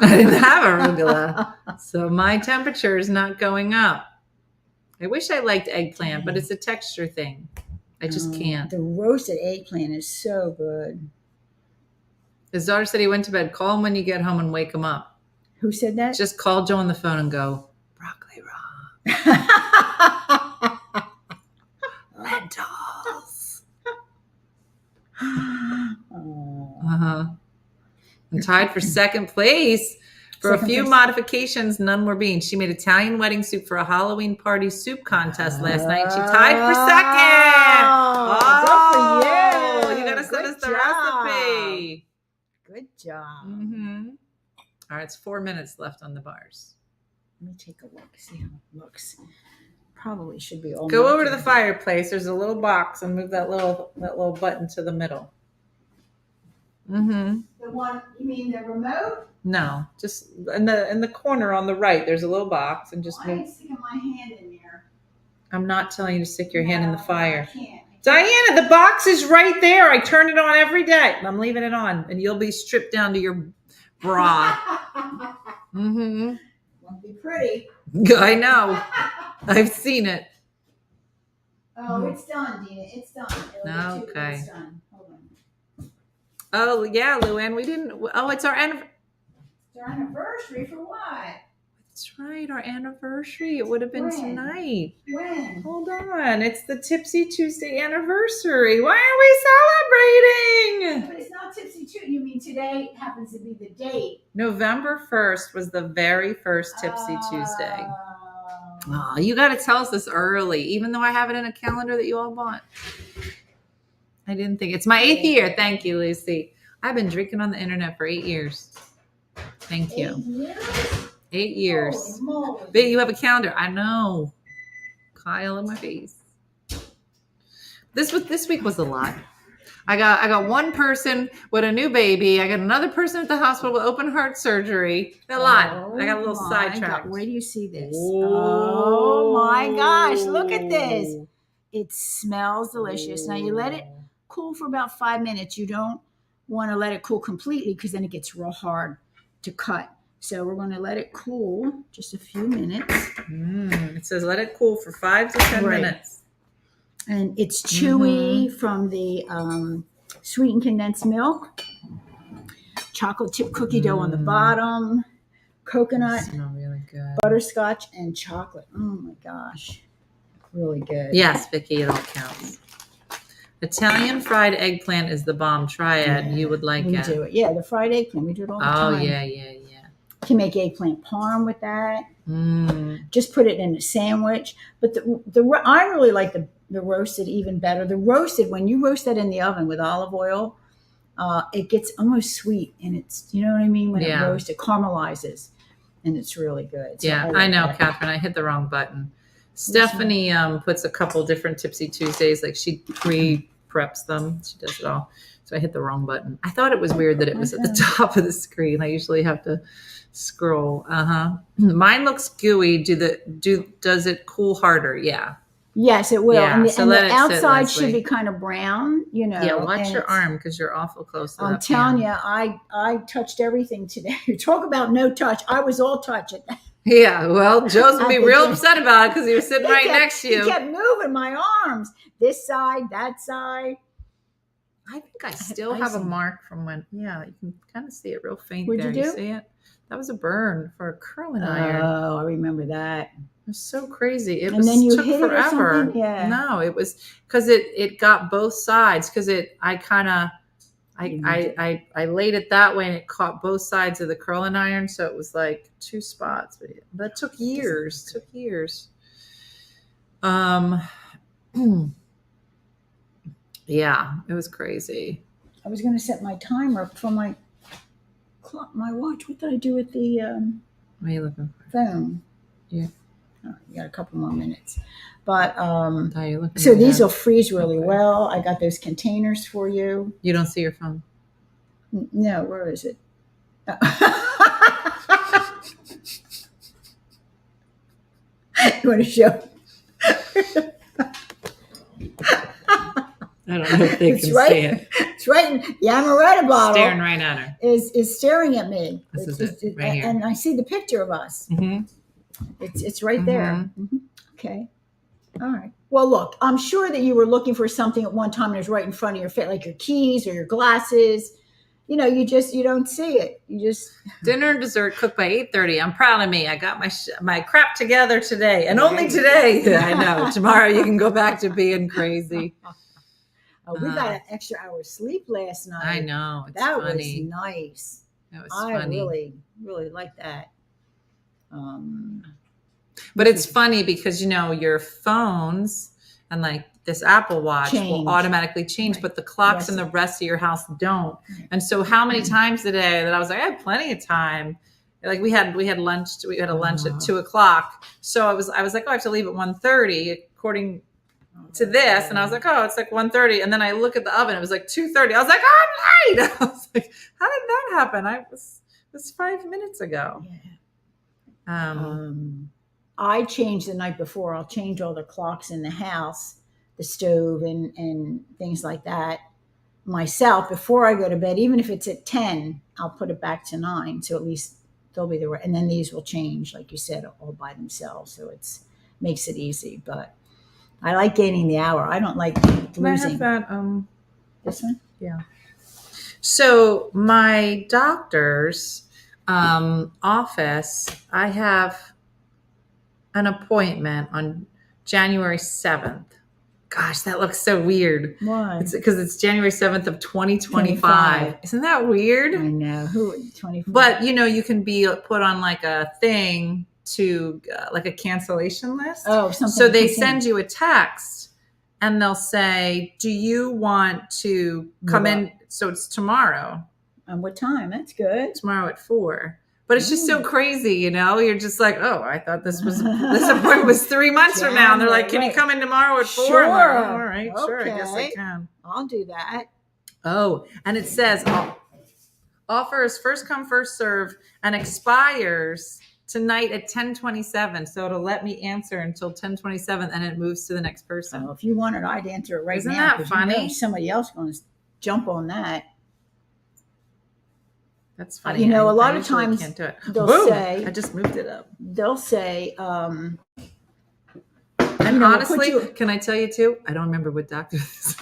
I didn't have arugula. So my temperature is not going up. I wish I liked eggplant, but it's a texture thing. I just can't. The roasted eggplant is so good. His daughter said he went to bed. Call him when you get home and wake him up. Who said that? Just call Joe on the phone and go, broccoli raw. Lentils. Uh-huh. I'm tied for second place. For a few modifications, none were beans. She made Italian wedding soup for a Halloween party soup contest last night. She tied for second. Oh, good for you. You got to send us the job. recipe. Good job. Mm-hmm. All right, it's 4 minutes left on the bars. Let me take a look, see how it looks. Probably should be all. Go over to the fireplace. There's a little box and move that little button to the middle. Mm-hmm. The one, you mean the remote? No, just in the corner on the right. There's a little box and just I ain't move. sticking my hand in there. I'm not telling you to stick your hand in the fire. I can't. Diana, the box is right there. I turn it on every day. I'm leaving it on, and you'll be stripped down to your bra. Mm-hmm. Won't be pretty. I know. I've seen it. Oh, it's done, Dina. It's done. It'll get Okay. It's done. Hold on. Oh yeah, Luann, we didn't. Oh, it's our anniversary. It's our anniversary for what? That's right, our anniversary. It would have been When? tonight. When? Hold on, it's the Tipsy Tuesday anniversary. Why are we celebrating? But it's not Tipsy Tuesday. You mean today happens to be the date? November 1st was the very first Tipsy Tuesday. Oh, you got to tell us this early, even though I have it in a calendar that you all bought. I didn't think it's my 8th year. Thank you, Lucy. I've been drinking on the internet for 8 years. Thank you. 8 years? 8 years. Holy moly. But you have a calendar. I know. Kyle in my face. This week was a lot. I got one person with a new baby. I got another person at the hospital with open heart surgery. A lot. I got a little sidetracked. Where do you see this? Oh my gosh, look at this. It smells delicious. Now you let it cool for about 5 minutes. You don't want to let it cool completely because then it gets real hard to cut. So we're going to let it cool just a few minutes. It says let it cool for 5 to 10 minutes. And it's chewy from the sweetened condensed milk. Chocolate chip cookie dough on the bottom. Coconut, Smell really good. butterscotch, and chocolate. Oh my gosh. Really good. Yes, Vicki, it all counts. Italian fried eggplant is the bomb. Try it. You would like We it. do it. Yeah, the fried eggplant. We do it all the time. Oh, yeah. You can make eggplant parm with that. Mm. Just put it in a sandwich. But I really like the roasted even better. The roasted, when you roast that in the oven with olive oil, it gets almost sweet. And it's, you know what I mean? When it roasts, it caramelizes. And it's really good. So Yeah, I know, Catherine. I hit the wrong button. Stephanie puts a couple different Tipsy Tuesdays. Like she pre-preps them. She does it all. So I hit the wrong button. I thought it was weird that it was at the top of the screen. I usually have to scroll. Mine looks gooey. Does it cool harder? Yeah. Yes, it will. Yeah, And so the let it sit, outside should Leslie. be kind of brown, you know. Yeah, watch and your it's- arm because you're awful close to that I'm telling pan. you, I touched everything today. Talk about no touch. I was all touching. Yeah, well, Joe's going to I be think real he- upset about it because he was sitting right next to you. He kept moving my arms. This side, that side. I think I still I have a see. mark from when, yeah, you can kind of see it real faint What'd there. you do? See it? That was a burn for a curling iron. Oh, I remember that. It was so crazy. It And was then you took hit it or forever. something? Yeah. No, it was because it got both sides because I laid it that way and it caught both sides of the curling iron, so it was like 2 spots. But that took years. Took years. Yeah, it was crazy. I was going to set my timer for my clock, my watch. What did I do with the What are you looking for? phone? Yeah. You got a couple more minutes. But Oh, you're looking so at these that. will freeze really Okay. well. I got those containers for you. You don't see your phone. No, where is it? You want to show? I don't know if they It's can right. see it. It's right. The Amaretta bottle Staring right at her. is staring at me. This is It's- it, right here. And I see the picture of us. Mm-hmm. It's right there. Mhm. Okay. All right. Well, look, I'm sure that you were looking for something at one time and it was right in front of your face, like your keys or your glasses. You know, you don't see it. You just Dinner and dessert cooked by 8:30. I'm proud of me. I got my crap together today, and only today. I know. Tomorrow you can go back to being crazy. we got an extra hour of sleep last night. I know. It's that funny. was nice. That was I funny. really like that. But it's funny because your phones and like this Apple Watch Change. will automatically change, Right. but the clocks Yes. in the rest of your house don't. Right. And so how many times today that I was like, I had plenty of time. Like we had lunch. We had a lunch at 2:00. So I was like, oh, I have to leave at 1:30 according to this. And I was like, oh, it's like 1:30. And then I look at the oven. It was like 2:30. I was like, oh, I'm late. I was like, how did that happen? It was 5 minutes ago. Yeah. I changed the night before. I'll change all the clocks in the house, the stove and things like that myself before I go to bed. Even if it's at 10, I'll put it back to 9. So at least they'll be there. And then these will change, like you said, all by themselves. So makes it easy. But I like gaining the hour. I don't like Can I losing. have that? This one? Yeah. So my doctor's office, I have an appointment on January 7th. Gosh, that looks so weird. Why? It's because it's January 7th of 2025. 25. Isn't that weird? I know. Who? 24. But you can be put on like a thing to like a cancellation list. Oh, something. So they send you a text and they'll say, do you want to come in? So it's tomorrow. And what time? That's good. Tomorrow at 4. But it's just so crazy, You're just like, oh, I thought this appointment was 3 months from now. And they're like, can you come in tomorrow at 4? Sure. I'm like, all right, sure, I guess I Okay. can. I'll do that. Oh, and it says offer is first come, first serve and expires tonight at 10:27. So it'll let me answer until 10:27 and it moves to the next person. So if you wanted, I'd answer it right Isn't now. that 'cause funny? Somebody else going to jump on that. That's funny. A lot I of usually times can't do it. they'll Boom! say- I just moved it up. They'll say, And we'll honestly, put you- can I tell you too? I don't remember what doctor this is.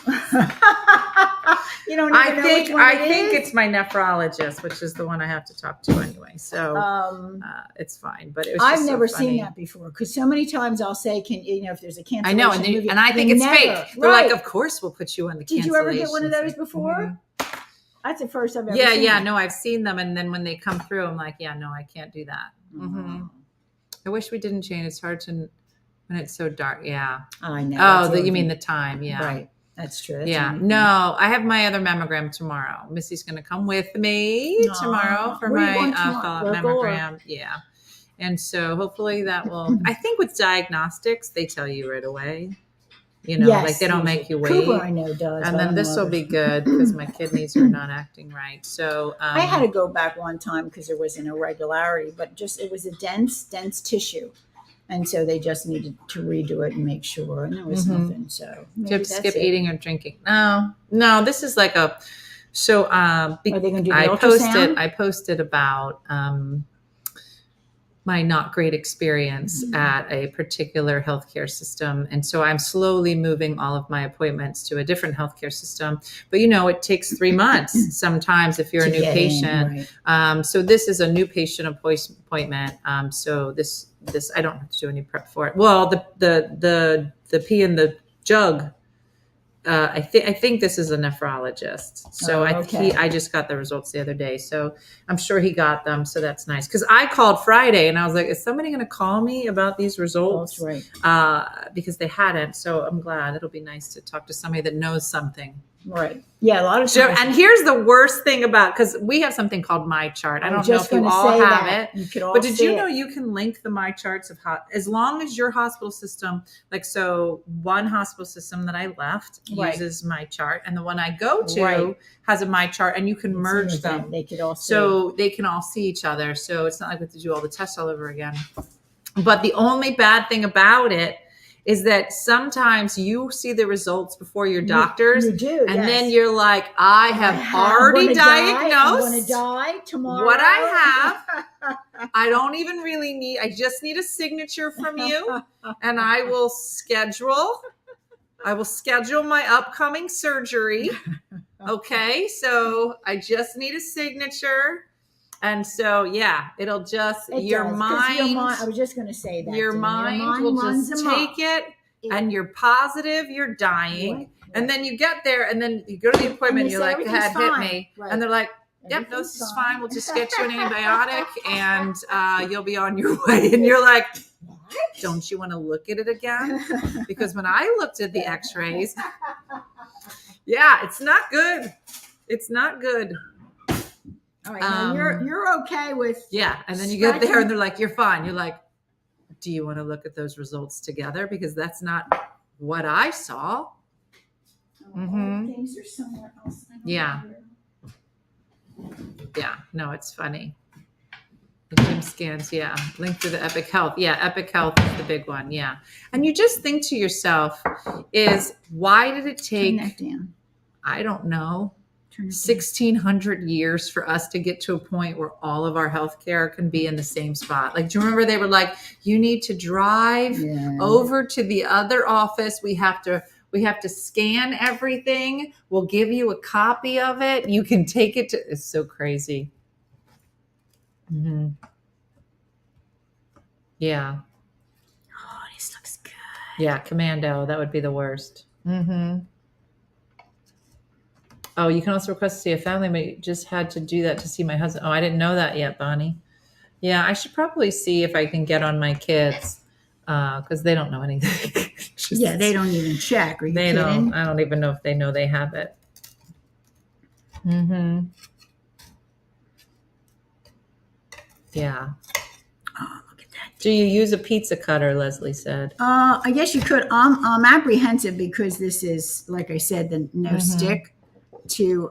you don't even know which one I it think is? it's my nephrologist, which is the one I have to talk to anyway. So it's fine. But it was I've just so never funny. seen that before because so many times I'll say, if there's a cancellation. I know, and I think it's fake. They're Right. like, of course we'll put you on the Did cancellation. you ever get one of those before? Mhm. That's the first I've ever Yeah, seen. yeah. No, I've seen them, and then when they come through, I'm like, yeah, no, I can't do that. Oh, I wish we didn't change. It's hard to when it's so dark. Yeah. I know. Oh, That's you mean everything. the time? Yeah. Right. That's true. That's Yeah. everything. No, I have my other mammogram tomorrow. Missy's going to come with me Aw. tomorrow for Where are you my going tomorrow? follow-up Local or- mammogram. Yeah. And so hopefully that will, I think with diagnostics, they tell you right away, Yes, like they don't make you wait. Cooper, I know, does. And but I then don't this know will be others. good because my kidneys are not acting right. So I had to go back one time because there was an irregularity, but it was a dense tissue. And so they just needed to redo it and make sure. And there was nothing. So do you maybe have to that's skip it. eating or drinking? No, this is like a, so Are they going to do the I ultrasound? posted about my not great experience at a particular healthcare system. And so I'm slowly moving all of my appointments to a different healthcare system. But, it takes 3 months sometimes if you're a To new get in, patient. right. So this is a new patient appointment. So this I don't have to do any prep for it. Well, the pee in the jug. I think this is a nephrologist. So okay. I just got the results the other day. So I'm sure he got them. So that's nice. Because I called Friday and I was like, is somebody going to call me about these results? That's right. Because they hadn't. So I'm glad. It'll be nice to talk to somebody that knows something. Right. Yeah, a lot of So, times. and here's the worst thing about, because we have something called My Chart. I don't know if you all have it, You could all but did see you know it. you can link the My Charts of as long as your hospital system, like, so one hospital system that I left Right. uses My Chart, and the one I go to Right. has a My Chart, and you can It's merge in the- them. They could all see. So they can all see each other. So it's not like we have to do all the tests all over again. But the only bad thing about it is that sometimes you see the results before your doctors, You do, and yes. then you're like, I have I'm already gonna die. I'm diagnosed going to die tomorrow. what I have. I don't even really need, I just need a signature from you, and I will schedule my upcoming surgery. Okay, so I just need a signature. And so, yeah, it'll just, your mind, I was just going to say that. your mind will runs just amok. take it, and you're positive you're dying. Right, And then you get there, and then you go to the appointment, they you're say like, everything's hit fine. me. Right. And they're like, yep, no, this is fine. We'll just get you an antibiotic, and you'll be on your way. And you're like, don't you want to look at it again? Because when I looked at the x-rays, yeah, it's not good. It's not good. All right, now you're okay with. Yeah, and then you get there, and they're like, you're fine. You're like, do you want to look at those results together? Because that's not what I saw. Mhm. Things are somewhere else. Yeah. Yeah, no, it's funny. The gym scans, yeah. Link to the Epic Health. Yeah, Epic Health is the big one. Yeah. And you just think to yourself, is why did it Turn that take, down. I don't know, Turn it down. 1,600 years for us to get to a point where all of our healthcare can be in the same spot? Like, do you remember they were like, you need to drive Yeah. over to the other office. We have to scan everything. We'll give you a copy of it. You can take it to, it's so crazy. Mm-hmm. Yeah. Oh, this looks good. Yeah. Commando. That would be the worst. Mm-hmm. Oh, you can also request to see a family member. Just had to do that to see my husband. Oh, I didn't know that yet, Bonnie. Yeah, I should probably see if I can get on my kids, because they don't know anything. Yeah, they don't even check. Are you They kidding? don't. I don't even know if they know they have it. Mm-hmm. Yeah. Oh, look at that. Do you use a pizza cutter? Leslie said. I guess you could. I'm apprehensive because this is, like I said, the no stick to.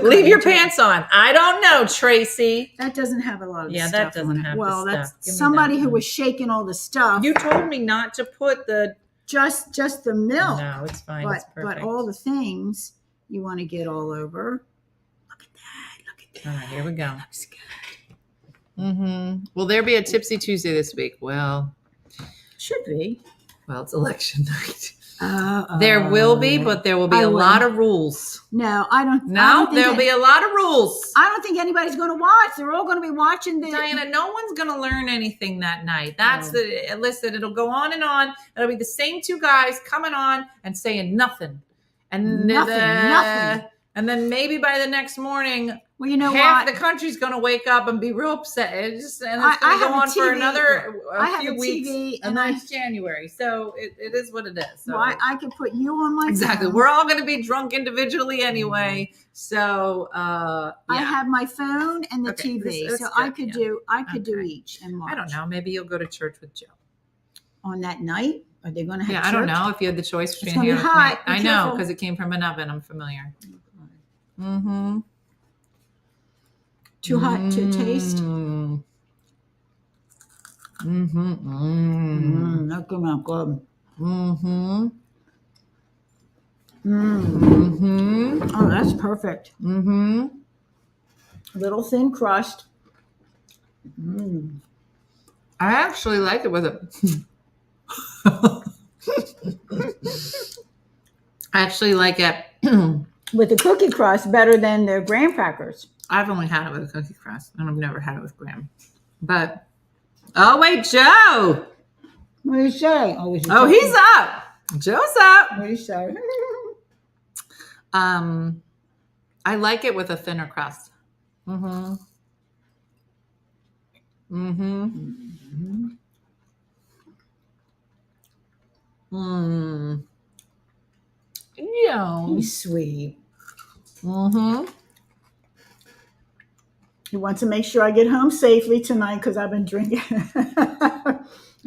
Leave your pants on. I don't know, Tracy. That doesn't have a lot of Yeah, stuff that doesn't on it. have the Well, stuff. that's Give me somebody that who one. was shaking all the stuff. You told me not to put the. just the milk. No, it's fine. It's but perfect. all the things you want to get all over. Look at that. Look at that. All right, here we go. Looks good. Mm-hmm. Will there be a Tipsy Tuesday this week? Well, Should be. it's election night. There will be, but there will be I a will. lot of rules. No, I don't. I No, don't think there'll be a lot of rules. I don't think anybody's going to watch. They're all going to be watching the. Diana, no one's going to learn anything that night. That's No. listen, it'll go on and on. It'll be the same two guys coming on and saying nothing. And Nothing. And then maybe by the next morning, Well, you know half what? the country's going to wake up and be real upset. And it's I going to go have a on for TV another I have few a weeks. TV And and then it's January. So it is what it is. So. Well, I could put you on my Exactly. phone. We're all going to be drunk individually anyway. So, I yeah. have my phone and the Okay, TV, that's so good, I could yeah. do Okay. each and watch. I don't know. Maybe you'll go to church with Joe. On that night, are they going to have? Yeah, church? I don't know if you had the choice It's between gonna here be and hot. Be I know careful. because it came from an oven. I'm familiar. Mm-hmm. Too hot to taste. Mm-hmm. Mm-hmm. Not good, not good. Mm-hmm. Mm. Oh, that's perfect. Mm-hmm. Little thin crust. Mm. I actually like it with it. I actually like it. With the cookie crust, better than the graham crackers. I've only had it with a cookie crust, and I've never had it with graham. But oh wait, Joe! What do you say? Oh, He's up. Joe's up. What do you say? I like it with a thinner crust. Mm-hmm. Mm-hmm. Mm. Joe. He's sweet. Mm-hmm. He wants to make sure I get home safely tonight because I've been drinking.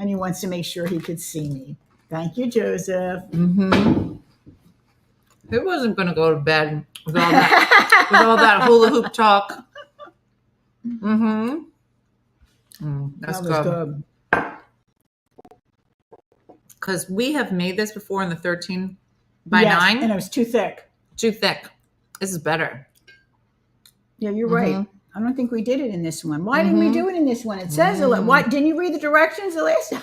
And he wants to make sure he could see me. Thank you, Joseph. Mm-hmm. He wasn't going to go to bed with all that hula hoop talk. Mm-hmm. That's That was good. Because we have made this before in the 13 by Yes, 9. and it was too thick. Too thick. This is better. Yeah, you're Mm-hmm. right. I don't think we did it in this one. Why didn't we do it in this one? It says, why didn't you read the directions, Elisa?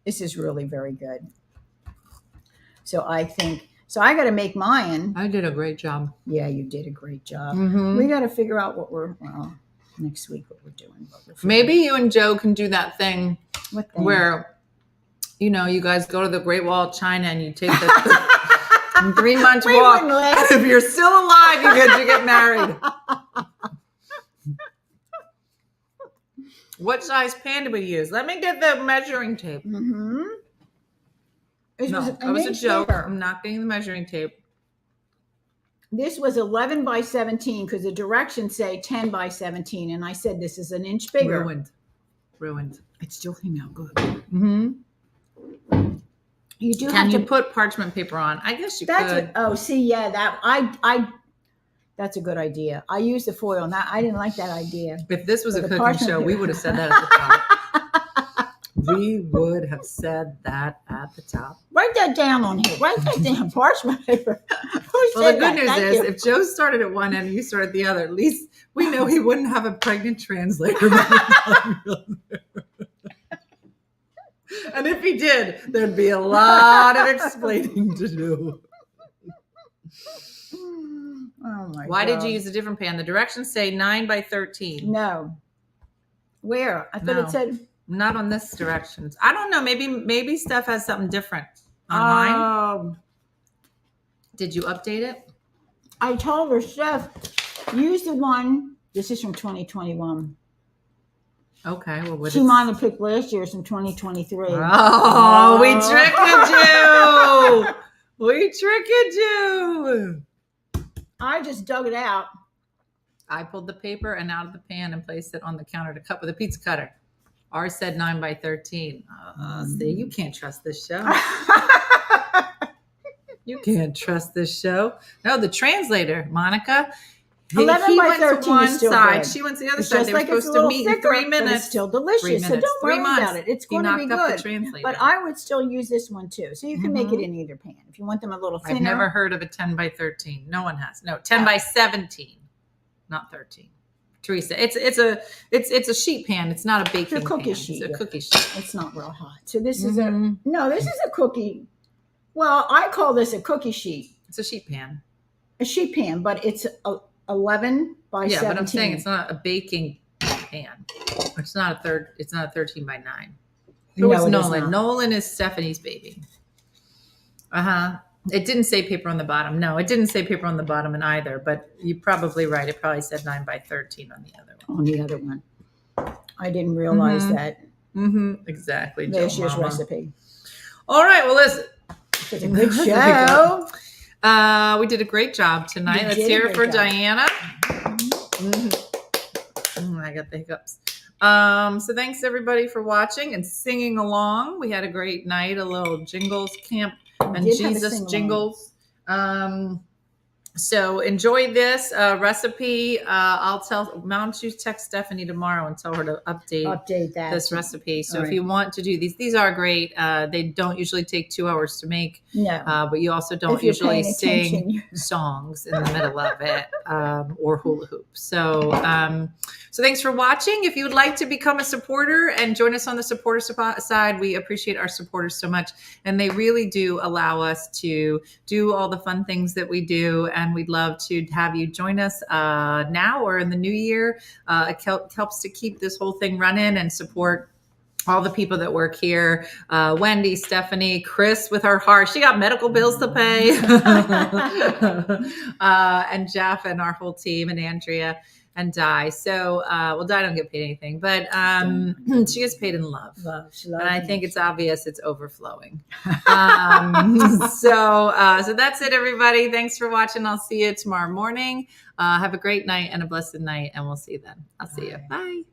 This is really very good. So I got to make mine. I did a great job. Yeah, you did a great job. Mm-hmm. We got to figure out next week what we're doing. Maybe you and Joe can do that thing What thing? where, you guys go to the Great Wall of China and you take the 3 months We walk. wouldn't let- If you're still alive, you get to get married. What size pan did we use? Let me get the measuring tape. Mm-hmm. No, that was a joke. I'm not getting the measuring tape. This was 11 by 17 because the directions say 10 by 17. And I said, this is an inch bigger. Ruined. It still came out good. Mm-hmm. You do Can have you to put parchment paper on? I guess you That's could. that's a good idea. I used the foil, and I didn't like that idea. If this was But a the cooking parchment show, we paper- would have said that at the top. We would have said that at the top. Write that down on here. Write that down. Parchment paper. Who Well, said the good that? news Thank is, you. if Joe started at one end and you started at the other, at least we know he wouldn't have a pregnant translator. by the time he was there. And if he did, there'd be a lot of explaining to do. Oh my Why God. did you use a different pan? The directions say 9 by 13. No. Where? I thought No. it said. Not on this directions. I don't know. Maybe Steph has something different on mine. Did you update it? I told her, Steph, use the one. This is from 2021. Okay. Well, what She is? might have picked last year's from 2023. Oh, we tricked you. We tricked you. I just dug it out. I pulled the paper and out of the pan and placed it on the counter to cut with a pizza cutter. Ours said 9 by 13. See, you can't trust this show. You can't trust this show. No, the translator, Monica. 11 he by went 13 to one is still side. good. She went to the other It's side. just They were like it's supposed a to little meet thicker, in 3 but minutes. it's still 3 delicious. So minutes. don't 3 worry months. about it. It's He going to be knocked up good. the translator. But I would still use this one too. So you can make it in either pan. If you want them a little thinner. I've never heard of a 10 by 13. No one has. No, 10 by 17, not 13. Teresa, it's a sheet pan. It's not a baking cookie pan. sheet, It's a yeah. cookie sheet. It's not real hot. So this is Mhm. this is a cookie. Well, I call this a cookie sheet. It's a sheet pan. A sheet pan, but it's 11 by 17. But I'm saying it's not a baking pan. It's not a 13 by 9. Who No, is it is Nolan? not. Nolan is Stephanie's baby. It didn't say paper on the bottom. No, it didn't say paper on the bottom in either, but you're probably right. It probably said 9 by 13 on the other one. On the other one. I didn't realize Mhm. that. Exactly. There's Joe your Mama. recipe. All right. Well, listen. It's a good There you show. We did a great job tonight. You Let's did a hear it great for job. Diana. I got the hiccups. So thanks everybody for watching and singing along. We had a great night, a little jingles camp and did have a Jesus sing-along. jingles. So enjoy this recipe. I'll tell. Why don't you text Stephanie tomorrow and tell her to update that. this recipe. So All if right. you want to do these are great. They don't usually take 2 hours to make, No. but you also don't If you're usually paying sing attention. songs in the middle of it or hula hoop. So thanks for watching. If you would like to become a supporter and join us on the supporter side, we appreciate our supporters so much. And they really do allow us to do all the fun things that we do. And we'd love to have you join us now or in the new year. It helps to keep this whole thing running and support all the people that work here, Wendy, Stephanie, Chris with her heart. She got medical bills to pay. And Jeff and our whole team and Andrea and Di. So, well, Di don't get paid anything, but she gets paid in love. She And loves I me. think it's obvious it's overflowing. So that's it, everybody. Thanks for watching. I'll see you tomorrow morning. Have a great night and a blessed night, and we'll see you then. I'll see you. Bye.